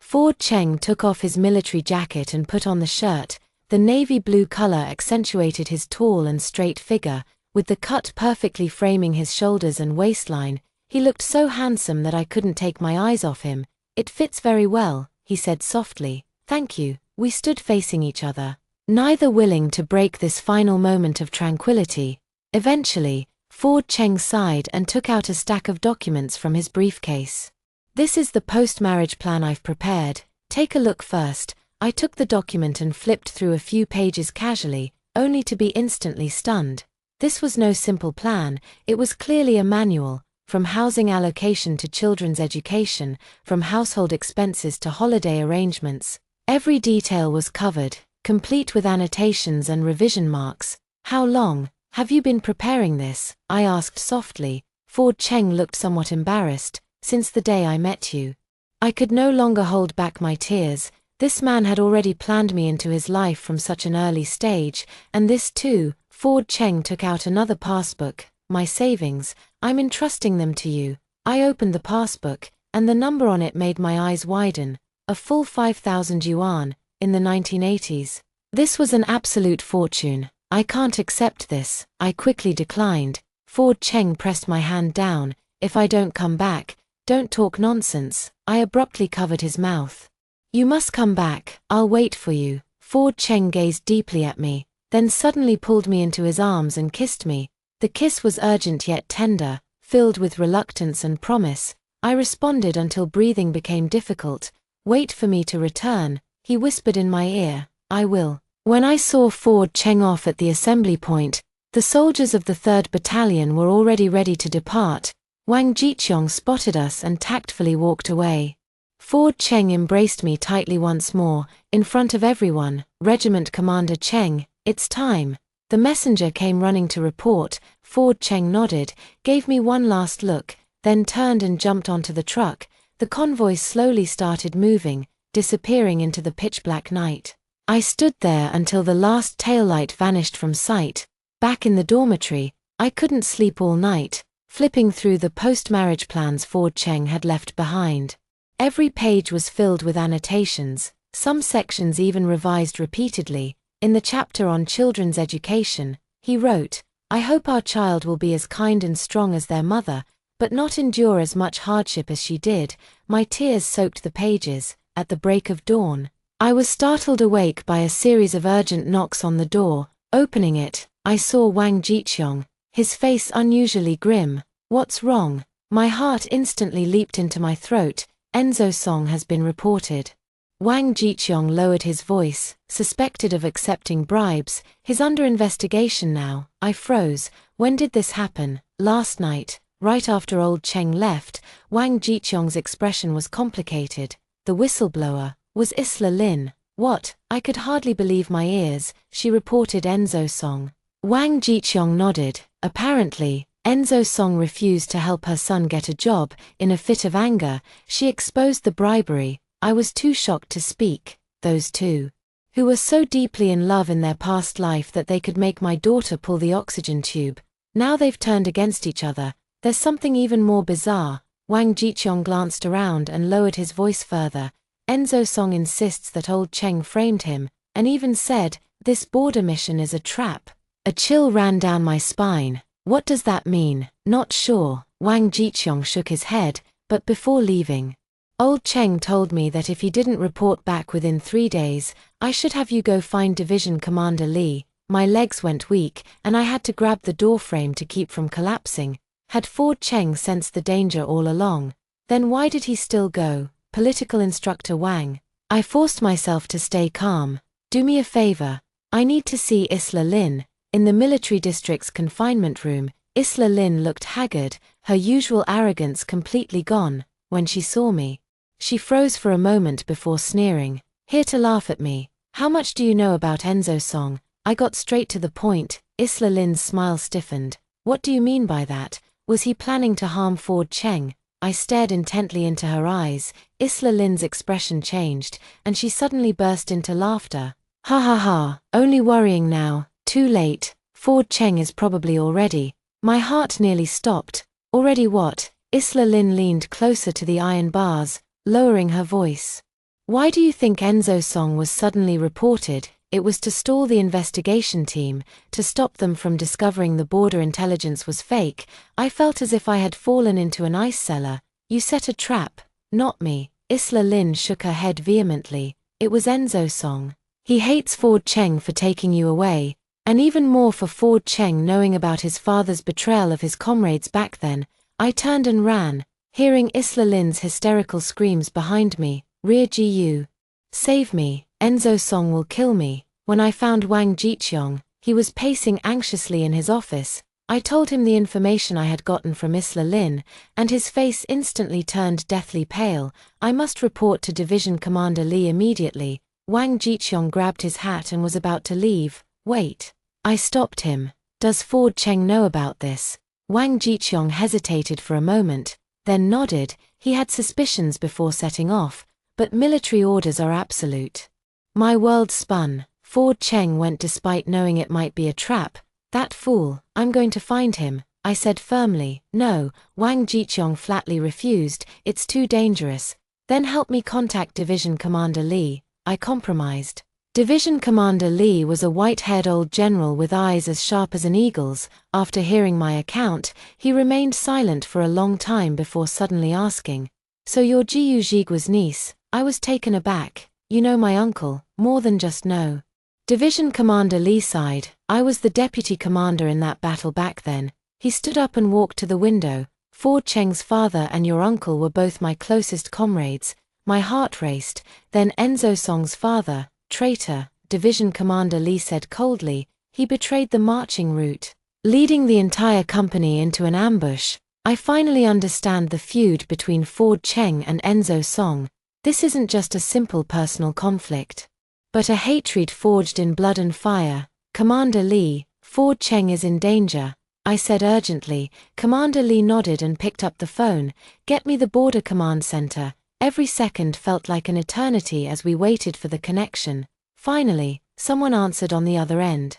Ford Cheng took off his military jacket and put on the shirt. The navy blue color accentuated his tall and straight figure, with the cut perfectly framing his shoulders and waistline. He looked so handsome that I couldn't take my eyes off him. "It fits very well," he said softly. "Thank you." We stood facing each other, neither willing to break this final moment of tranquility. Eventually, Ford Cheng sighed and took out a stack of documents from his briefcase. "This is the post-marriage plan I've prepared. Take a look first." I took the document and flipped through a few pages casually, only to be instantly stunned. This was no simple plan. It was clearly a manual, from housing allocation to children's education, from household expenses to holiday arrangements. Every detail was covered, complete with annotations and revision marks. "How long have you been preparing this?" I asked softly. Ford Cheng looked somewhat embarrassed. "Since the day I met you." I could no longer hold back my tears. This man had already planned me into his life from such an early stage, and this too. Ford Cheng took out another passbook. "My savings, I'm entrusting them to you." I opened the passbook, and the number on it made my eyes widen. A full 5,000 yuan, in the 1980s. This was an absolute fortune. "I can't accept this," I quickly declined. Ford Cheng pressed my hand down. "If I don't come back, don't talk nonsense." I abruptly covered his mouth. "You must come back. I'll wait for you." Ford Cheng gazed deeply at me, then suddenly pulled me into his arms and kissed me. The kiss was urgent yet tender, filled with reluctance and promise. I responded until breathing became difficult. "Wait for me to return," he whispered in my ear. "I will." When I saw Ford Cheng off at the assembly point, the soldiers of the 3rd Battalion were already ready to depart. Wang Jiqiong spotted us and tactfully walked away. Ford Cheng embraced me tightly once more, in front of everyone. "Regiment Commander Cheng, it's time." The messenger came running to report. Ford Cheng nodded, gave me one last look, then turned and jumped onto the truck. The convoy slowly started moving, disappearing into the pitch-black night. I stood there until the last taillight vanished from sight. Back in the dormitory, I couldn't sleep all night, flipping through the post-marriage plans Ford Cheng had left behind. Every page was filled with annotations, some sections even revised repeatedly. In the chapter on children's education, he wrote, "I hope our child will be as kind and strong as their mother, but not endure as much hardship as she did." My tears soaked the pages. At the break of dawn, I was startled awake by a series of urgent knocks on the door. Opening it, I saw Wang Jiqiong, his face unusually grim. "What's wrong?" My heart instantly leaped into my throat. "Enzo Song has been reported." Wang Jiqiong lowered his voice, suspected of accepting bribes. "He's under investigation now." I froze. "When did this happen?" "Last night, right after old Cheng left." Wang Jiqiong's expression was complicated. "The whistleblower was Isla Lin." "What?" I could hardly believe my ears. "She reported Enzo Song." Wang Jiqiong nodded. "Apparently, Enzo Song refused to help her son get a job. In a fit of anger, she exposed the bribery." I was too shocked to speak. "Those two, who were so deeply in love in their past life that they could make my daughter pull the oxygen tube. Now they've turned against each other. There's something even more bizarre." Wang Jiqiong glanced around and lowered his voice further. "Enzo Song insists that old Cheng framed him, and even said, 'This border mission is a trap.'" A chill ran down my spine. "What does that mean?" "Not sure." Wang Jiqiong shook his head, "but before leaving, old Cheng told me that if he didn't report back within 3 days, I should have you go find Division Commander Lee." My legs went weak, and I had to grab the doorframe to keep from collapsing. Had Ford Cheng sensed the danger all along? Then why did he still go? Political instructor Wang. I forced myself to stay calm. "Do me a favor. I need to see Isla Lin." In the military district's confinement room, Isla Lin looked haggard, her usual arrogance completely gone. When she saw me, she froze for a moment before sneering. "Here to laugh at me? How much do you know about Enzo Song?" I got straight to the point. Isla Lin's smile stiffened. "What do you mean by that? Was he planning to harm Ford Cheng?" I stared intently into her eyes. Isla Lin's expression changed, and she suddenly burst into laughter. "Ha ha ha, only worrying now. Too late. Ford Cheng is probably already." My heart nearly stopped. "Already what?" Isla Lin leaned closer to the iron bars, lowering her voice. "Why do you think Enzo Song was suddenly reported?" "It was to stall the investigation team, to stop them from discovering the border intelligence was fake." I felt as if I had fallen into an ice cellar. "You set a trap." "Not me." Isla Lin shook her head vehemently. "It was Enzo Song. He hates Ford Cheng for taking you away, and even more for Ford Cheng knowing about his father's betrayal of his comrades back then." I turned and ran, hearing Isla Lin's hysterical screams behind me. "Rear GU. Save me, Enzo Song will kill me." When I found Wang Jiqiong, he was pacing anxiously in his office. I told him the information I had gotten from Isla Lin, and his face instantly turned deathly pale. "I must report to Division Commander Lee immediately." Wang Jiqiong grabbed his hat and was about to leave. "Wait." I stopped him. "Does Ford Cheng know about this?" Wang Jiqiong hesitated for a moment, then nodded. He had suspicions before setting off, but military orders are absolute. My world spun. Ford Cheng went despite knowing it might be a trap. "That fool, I'm going to find him," I said firmly. "No," Wang Jiqiong flatly refused, "it's too dangerous." "Then help me contact Division Commander Lee," I compromised. Division Commander Lee was a white-haired old general with eyes as sharp as an eagle's. After hearing my account, he remained silent for a long time before suddenly asking, "So you're Jiu Jigua's niece?" I was taken aback. You know my uncle, more than just know. Division Commander Lee sighed. I was the deputy commander in that battle back then. He stood up and walked to the window. Ford Cheng's father and your uncle were both my closest comrades. My heart raced. Then Enzo Song's father, traitor, Division Commander Lee said coldly. He betrayed the marching route, leading the entire company into an ambush. I finally understand the feud between Ford Cheng and Enzo Song. This isn't just a simple personal conflict, but a hatred forged in blood and fire. Commander Lee, Ford Cheng is in danger, I said urgently. Commander Lee nodded and picked up the phone. Get me the border command center. Every second felt like an eternity as we waited for the connection. Finally, someone answered on the other end.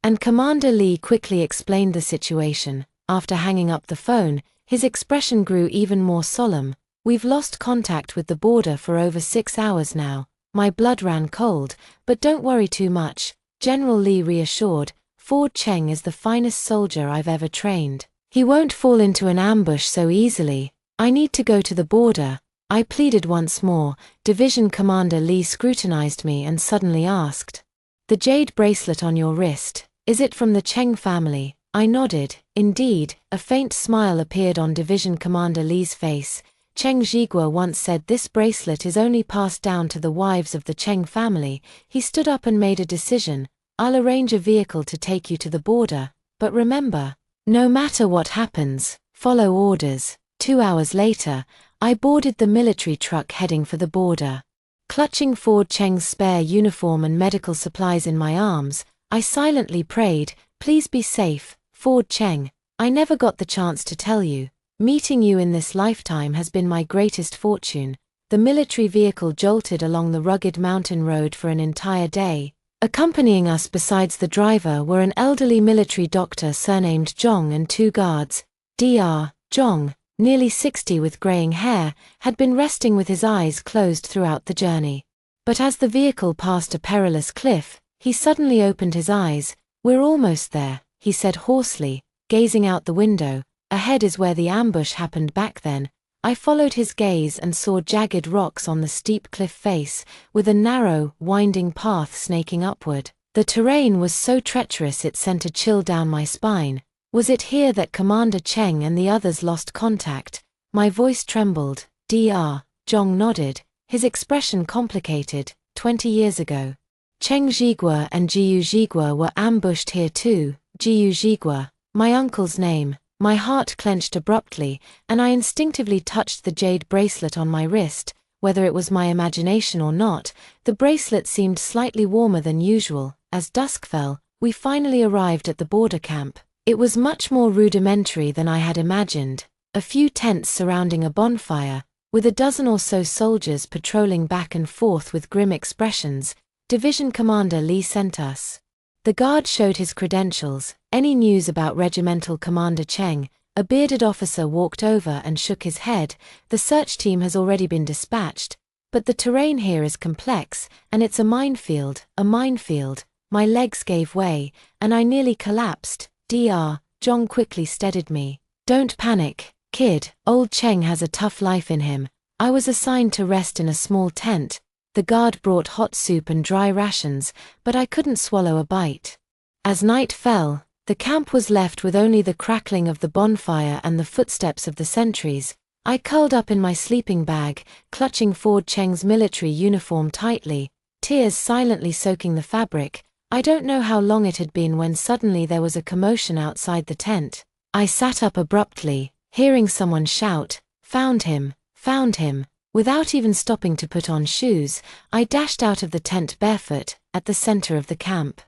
And Commander Lee quickly explained the situation. After hanging up the phone, his expression grew even more solemn. We've lost contact with the border for over 6 hours now. My blood ran cold, but don't worry too much, General Lee reassured. Ford Cheng is the finest soldier I've ever trained. He won't fall into an ambush so easily. I need to go to the border, I pleaded once more. Division Commander Lee scrutinized me and suddenly asked, "The jade bracelet on your wrist, is it from the Cheng family?" I nodded. Indeed, a faint smile appeared on Division Commander Lee's face. Cheng Jigua once said this bracelet is only passed down to the wives of the Cheng family. He stood up and made a decision. I'll arrange a vehicle to take you to the border, but remember, no matter what happens, follow orders. 2 hours later, I boarded the military truck heading for the border. Clutching Ford Cheng's spare uniform and medical supplies in my arms, I silently prayed, "Please be safe, Ford Cheng. I never got the chance to tell you. Meeting you in this lifetime has been my greatest fortune." The military vehicle jolted along the rugged mountain road for an entire day. Accompanying us besides the driver were an elderly military doctor surnamed Zhong and 2 guards. Dr. Zhong, nearly 60 with graying hair, had been resting with his eyes closed throughout the journey. But as the vehicle passed a perilous cliff, he suddenly opened his eyes. "We're almost there," he said hoarsely, gazing out the window. "Ahead is where the ambush happened back then." I followed his gaze and saw jagged rocks on the steep cliff face, with a narrow, winding path snaking upward. The terrain was so treacherous it sent a chill down my spine. Was it here that Commander Cheng and the others lost contact? My voice trembled. Dr. Zhong nodded, his expression complicated. 20 years ago, Cheng Jigua and Jiu Jigua were ambushed here too. Jiu Jigua, my uncle's name. My heart clenched abruptly, and I instinctively touched the jade bracelet on my wrist. Whether it was my imagination or not, the bracelet seemed slightly warmer than usual. As dusk fell, we finally arrived at the border camp. It was much more rudimentary than I had imagined. A few tents surrounding a bonfire, with a dozen or so soldiers patrolling back and forth with grim expressions. Division Commander Lee sent us. The guard showed his credentials. "Any news about Regimental Commander Cheng?" A bearded officer walked over and shook his head. "The search team has already been dispatched, but the terrain here is complex, and it's a minefield, a minefield." My legs gave way, and I nearly collapsed. Dr. Zhong quickly steadied me. "Don't panic, kid. Old Cheng has a tough life in him." I was assigned to rest in a small tent. The guard brought hot soup and dry rations, but I couldn't swallow a bite. As night fell, the camp was left with only the crackling of the bonfire and the footsteps of the sentries. I curled up in my sleeping bag, clutching Ford Cheng's military uniform tightly, tears silently soaking the fabric. I don't know how long it had been when suddenly there was a commotion outside the tent. I sat up abruptly, hearing someone shout, "Found him! Found him!" Without even stopping to put on shoes, I dashed out of the tent barefoot. At the center of the camp,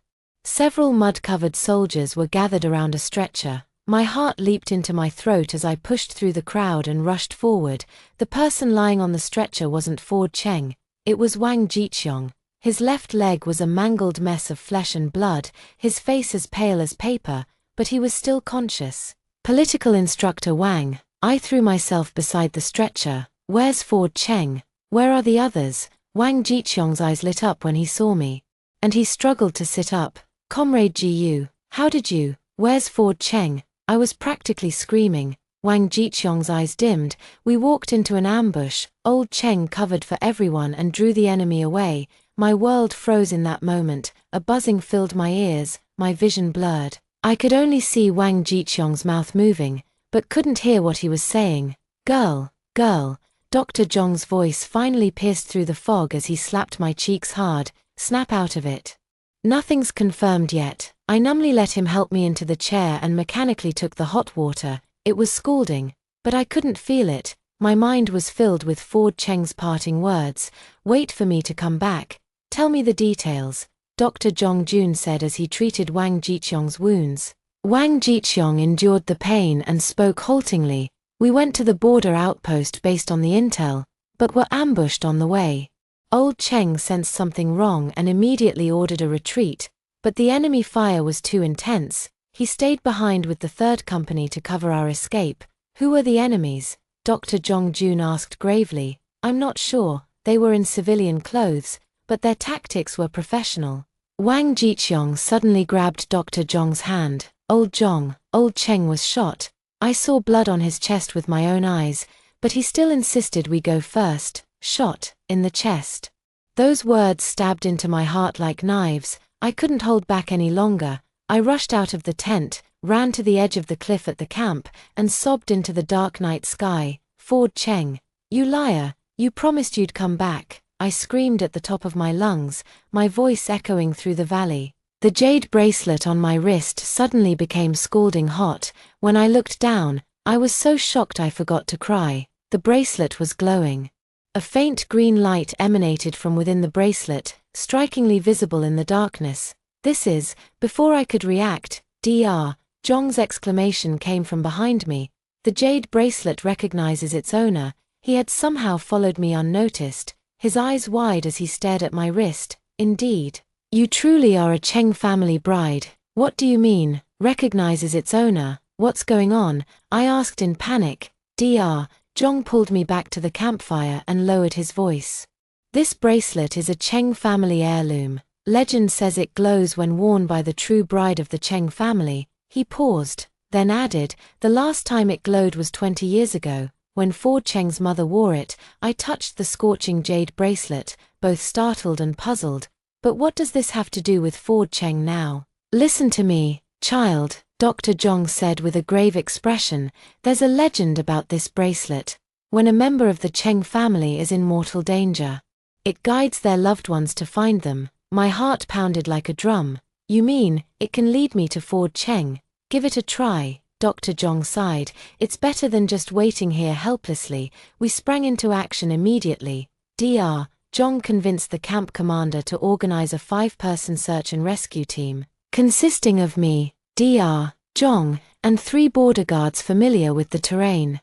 several mud-covered soldiers were gathered around a stretcher. My heart leaped into my throat as I pushed through the crowd and rushed forward. The person lying on the stretcher wasn't Ford Cheng, it was Wang Jiqiong. His left leg was a mangled mess of flesh and blood, his face as pale as paper, but he was still conscious. "Political instructor Wang," I threw myself beside the stretcher. "Where's Ford Cheng? Where are the others?" Wang Jiqiong's eyes lit up when he saw me, and he struggled to sit up. "Comrade Jiu, how did you? Where's Ford Cheng?" I was practically screaming. Wang Jiqiong's eyes dimmed. We walked into an ambush. Old Cheng covered for everyone and drew the enemy away. My world froze in that moment. A buzzing filled my ears, my vision blurred. I could only see Wang Jiqiong's mouth moving, but couldn't hear what he was saying. Girl, girl. Dr. Zhong's voice finally pierced through the fog as he slapped my cheeks hard. Snap out of it. Nothing's confirmed yet. I numbly let him help me into the chair and mechanically took the hot water. It was scalding, but I couldn't feel it. My mind was filled with Ford Cheng's parting words. Wait for me to come back. Tell me the details, Dr. Zhong Jun said as he treated Wang Jiqiong's wounds. Wang Jiqiong endured the pain and spoke haltingly. We went to the border outpost based on the intel, but were ambushed on the way. Old Cheng sensed something wrong and immediately ordered a retreat, but the enemy fire was too intense. He stayed behind with the third company to cover our escape. Who were the enemies? Dr. Zhong Jun asked gravely. I'm not sure. They were in civilian clothes, but their tactics were professional. Wang Jiqiong suddenly grabbed Dr. Zhong's hand. Old Cheng was shot. I saw blood on his chest with my own eyes, but he still insisted we go first. Shot in the chest. Those words stabbed into my heart like knives. I couldn't hold back any longer. I rushed out of the tent, ran to the edge of the cliff at the camp, and sobbed into the dark night sky. Ford Cheng, you liar, you promised you'd come back. I screamed at the top of my lungs, my voice echoing through the valley. The jade bracelet on my wrist suddenly became scalding hot. When I looked down, I was so shocked I forgot to cry. The bracelet was glowing. A faint green light emanated from within the bracelet, strikingly visible in the darkness. This is, before I could react, Dr. Zhong's exclamation came from behind me. The jade bracelet recognizes its owner. He had somehow followed me unnoticed, his eyes wide as he stared at my wrist. Indeed. You truly are a Cheng family bride. What do you mean, recognizes its owner? What's going on? I asked in panic. Dr. Zhong pulled me back to the campfire and lowered his voice. This bracelet is a Cheng family heirloom. Legend says it glows when worn by the true bride of the Cheng family. He paused, then added, the last time it glowed was 20 years ago, when Ford Cheng's mother wore it. I touched the scorching jade bracelet, both startled and puzzled. But what does this have to do with Ford Cheng now? Listen to me, child, Dr. Zhong said with a grave expression. There's a legend about this bracelet. When a member of the Cheng family is in mortal danger, it guides their loved ones to find them. My heart pounded like a drum. You mean, it can lead me to Ford Cheng? Give it a try, Dr. Zhong sighed. It's better than just waiting here helplessly. We sprang into action immediately. Dr. Zhong convinced the camp commander to organize a 5-person search and rescue team, consisting of me, Dr. Zhong, and 3 border guards familiar with the terrain.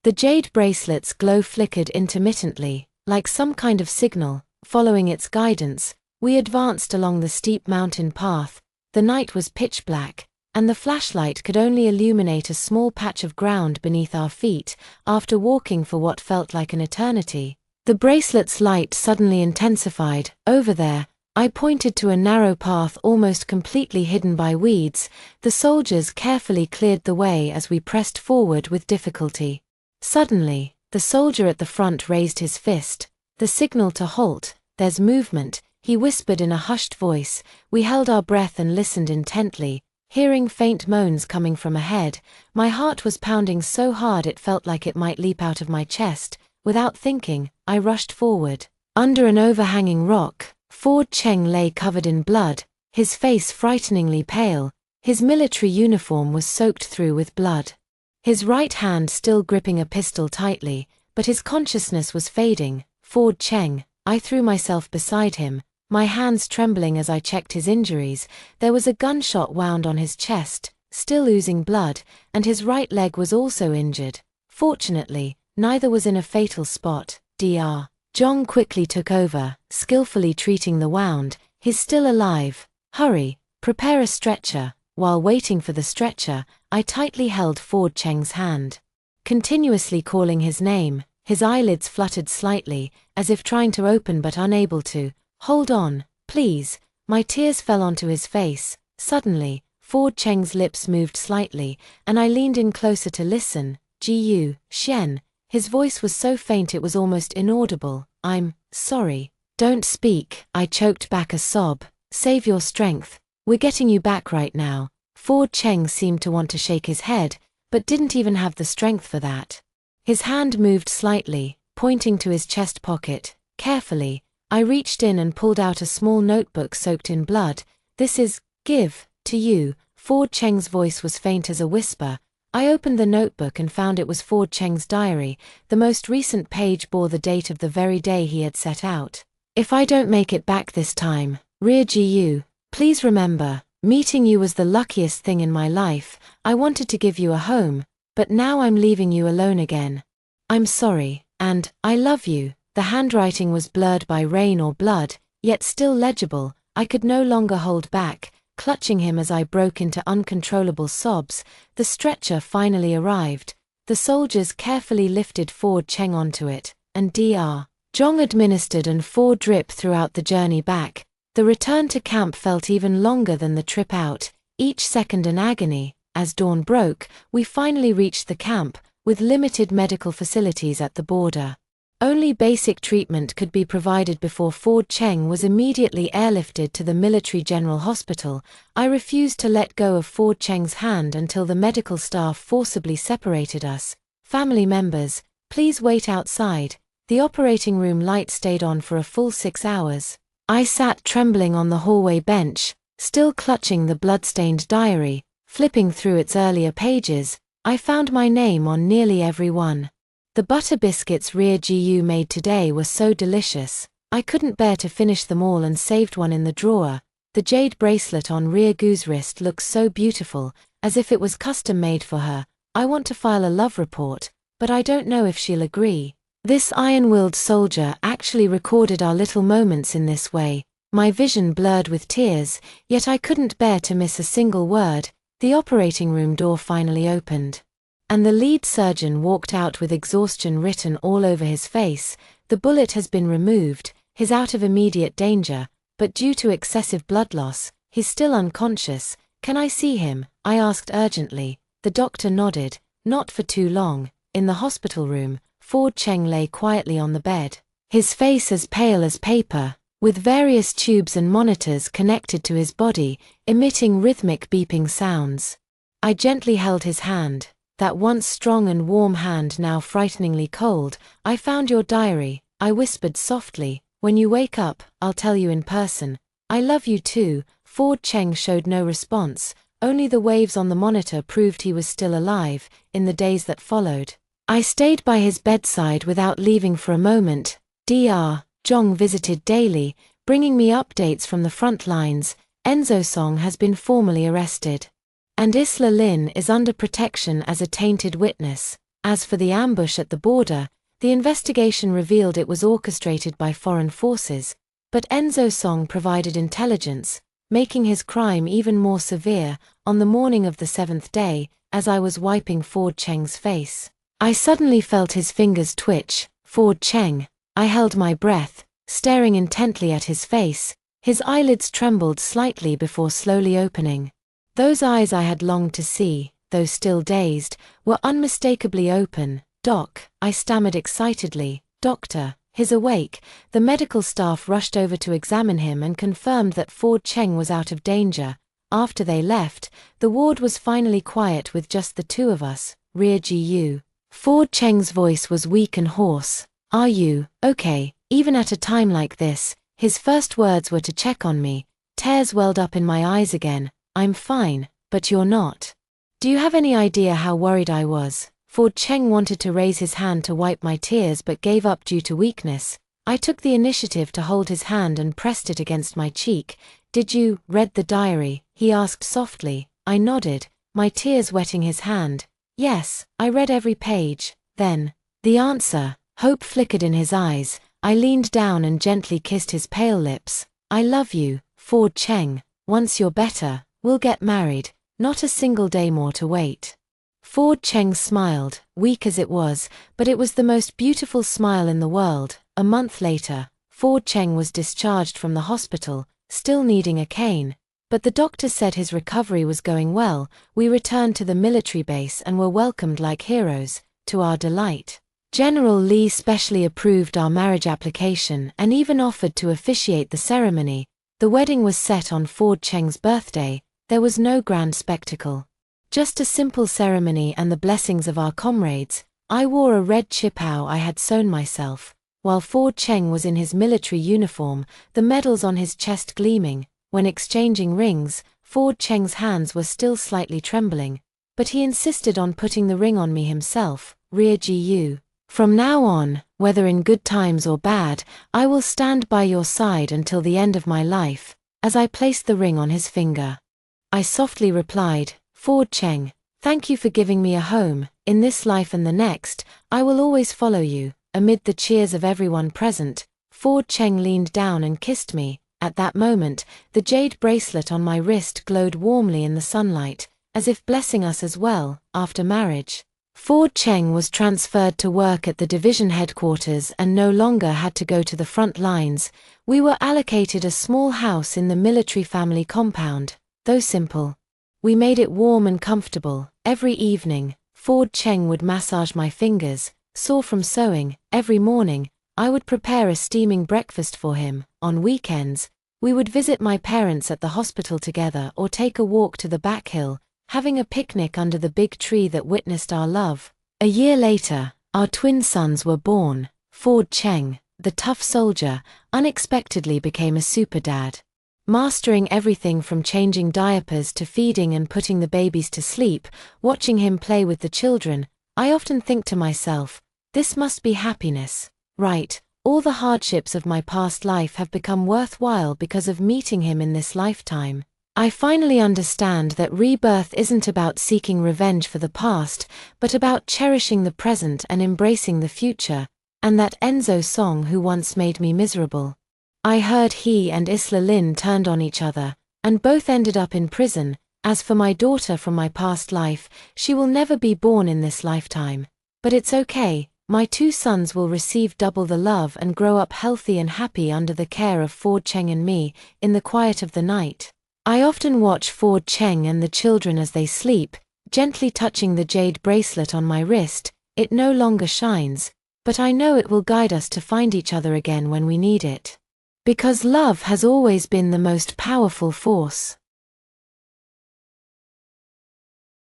The jade bracelet's glow flickered intermittently, like some kind of signal. Following its guidance, we advanced along the steep mountain path. The night was pitch black, and the flashlight could only illuminate a small patch of ground beneath our feet. After walking for what felt like an eternity, the bracelet's light suddenly intensified. Over there, I pointed to a narrow path almost completely hidden by weeds. The soldiers carefully cleared the way as we pressed forward with difficulty. Suddenly, the soldier at the front raised his fist. The signal to halt. There's movement, he whispered in a hushed voice. We held our breath and listened intently, hearing faint moans coming from ahead. My heart was pounding so hard it felt like it might leap out of my chest. Without thinking, I rushed forward. Under an overhanging rock, Ford Cheng lay covered in blood, his face frighteningly pale. His military uniform was soaked through with blood. His right hand still gripping a pistol tightly, but his consciousness was fading. Ford Cheng. I threw myself beside him, my hands trembling as I checked his injuries. There was a gunshot wound on his chest, still oozing blood, and his right leg was also injured. Fortunately, neither was in a fatal spot. Dr. Zhong quickly took over, skillfully treating the wound. He's still alive. Hurry, prepare a stretcher. While waiting for the stretcher, I tightly held Ford Cheng's hand, continuously calling his name. His eyelids fluttered slightly, as if trying to open but unable to. Hold on, please. My tears fell onto his face. Suddenly, Ford Cheng's lips moved slightly, and I leaned in closer to listen. Gu, Shen. His voice was so faint it was almost inaudible. I'm sorry. Don't speak, I choked back a sob. Save your strength. We're getting you back right now. Ford Cheng seemed to want to shake his head, but didn't even have the strength for that. His hand moved slightly, pointing to his chest pocket. Carefully, I reached in and pulled out a small notebook soaked in blood. This is, give, to you. Ford Cheng's voice was faint as a whisper. I opened the notebook and found it was Ford Cheng's diary. The most recent page bore the date of the very day he had set out. If I don't make it back this time, Rear Gu, please remember, meeting you was the luckiest thing in my life. I wanted to give you a home, but now I'm leaving you alone again. I'm sorry, and I love you. The handwriting was blurred by rain or blood, yet still legible. I could no longer hold back, clutching him as I broke into uncontrollable sobs. The stretcher finally arrived. The soldiers carefully lifted Ford Cheng onto it, and Dr. Zhong administered and 4 drip throughout the journey back. The return to camp felt even longer than the trip out, each second an agony. As dawn broke, we finally reached the camp, with limited medical facilities at the border. Only basic treatment could be provided before Ford Cheng was immediately airlifted to the Military General Hospital. I refused to let go of Ford Cheng's hand until the medical staff forcibly separated us. Family members, please wait outside. The operating room light stayed on for a full 6 hours. I sat trembling on the hallway bench, still clutching the blood-stained diary. Flipping through its earlier pages, I found my name on nearly every one. The butter biscuits Rear Gu made today were so delicious. I couldn't bear to finish them all and saved one in the drawer. The jade bracelet on Rear Gu's wrist looks so beautiful, as if it was custom-made for her. I want to file a love report, but I don't know if she'll agree. This iron-willed soldier actually recorded our little moments in this way. My vision blurred with tears, yet I couldn't bear to miss a single word. The operating room door finally opened, and the lead surgeon walked out with exhaustion written all over his face. The bullet has been removed, he's out of immediate danger, but due to excessive blood loss, he's still unconscious. Can I see him? I asked urgently. The doctor nodded. Not for too long. In the hospital room, Ford Cheng lay quietly on the bed, his face as pale as paper, with various tubes and monitors connected to his body, emitting rhythmic beeping sounds. I gently held his hand, that once strong and warm hand now frighteningly cold. I found your diary, I whispered softly. When you wake up, I'll tell you in person. I love you too. Ford Cheng showed no response, only the waves on the monitor proved he was still alive. In the days that followed, I stayed by his bedside without leaving for a moment. Dr. Zhong visited daily, bringing me updates from the front lines. Enzo Song has been formally arrested, and Isla Lin is under protection as a tainted witness. As for the ambush at the border, the investigation revealed it was orchestrated by foreign forces, but Enzo Song provided intelligence, making his crime even more severe. On the morning of the 7th day, as I was wiping Ford Cheng's face, I suddenly felt his fingers twitch. Ford Cheng. I held my breath, staring intently at his face. His eyelids trembled slightly before slowly opening. Those eyes I had longed to see, though still dazed, were unmistakably open. Doc, I stammered excitedly. Doctor, he's awake. The medical staff rushed over to examine him and confirmed that Ford Cheng was out of danger. After they left, the ward was finally quiet with just the two of us. Rear Gu. Ford Cheng's voice was weak and hoarse. Are you okay? Even at a time like this, his first words were to check on me. Tears welled up in my eyes again. I'm fine, but you're not. Do you have any idea how worried I was? Ford Cheng wanted to raise his hand to wipe my tears but gave up due to weakness. I took the initiative to hold his hand and pressed it against my cheek. Did you read the diary? He asked softly. I nodded, my tears wetting his hand. Yes, I read every page. Then, the answer. Hope flickered in his eyes. I leaned down and gently kissed his pale lips. I love you, Ford Cheng. Once you're better, we'll get married. Not a single day more to wait. Ford Cheng smiled, weak as it was, but it was the most beautiful smile in the world. A month later, Ford Cheng was discharged from the hospital, still needing a cane. But the doctor said his recovery was going well. We returned to the military base and were welcomed like heroes. to our delight. General Lee specially approved our marriage application and even offered to officiate the ceremony. The wedding was set on Ford Cheng's birthday. There was no grand spectacle. Just a simple ceremony and the blessings of our comrades. I wore a red chipao I had sewn myself, while Ford Cheng was in his military uniform, the medals on his chest gleaming. When exchanging rings, Ford Cheng's hands were still slightly trembling, but he insisted on putting the ring on me himself. Rear GU. From now on, whether in good times or bad, I will stand by your side until the end of my life, as I placed the ring on his finger. I softly replied, Ford Cheng, thank you for giving me a home. In this life and the next, I will always follow you. Amid the cheers of everyone present, Ford Cheng leaned down and kissed me. At that moment, the jade bracelet on my wrist glowed warmly in the sunlight, as if blessing us as well. After marriage, Ford Cheng was transferred to work at the division headquarters and no longer had to go to the front lines. We were allocated a small house in the military family compound. Though simple, we made it warm and comfortable. Every evening, Ford Cheng would massage my fingers, sore from sewing. Every morning, I would prepare a steaming breakfast for him. On weekends, we would visit my parents at the hospital together or take a walk to the back hill, having a picnic under the big tree that witnessed our love. A year later, our twin sons were born. Ford Cheng, the tough soldier, unexpectedly became a super dad. Mastering everything from changing diapers to feeding and putting the babies to sleep, watching him play with the children, I often think to myself, this must be happiness, right? All the hardships of my past life have become worthwhile because of meeting him in this lifetime. I finally understand that rebirth isn't about seeking revenge for the past, but about cherishing the present and embracing the future. And that Enzo song, Who Once Made Me Miserable. I heard he and Isla Lin turned on each other, and both ended up in prison. As for my daughter from my past life, she will never be born in this lifetime. But it's okay, my two sons will receive double the love and grow up healthy and happy under the care of Ford Cheng and me, in the quiet of the night. I often watch Ford Cheng and the children as they sleep, gently touching the jade bracelet on my wrist. It no longer shines, but I know it will guide us to find each other again when we need it. Because love has always been the most powerful force.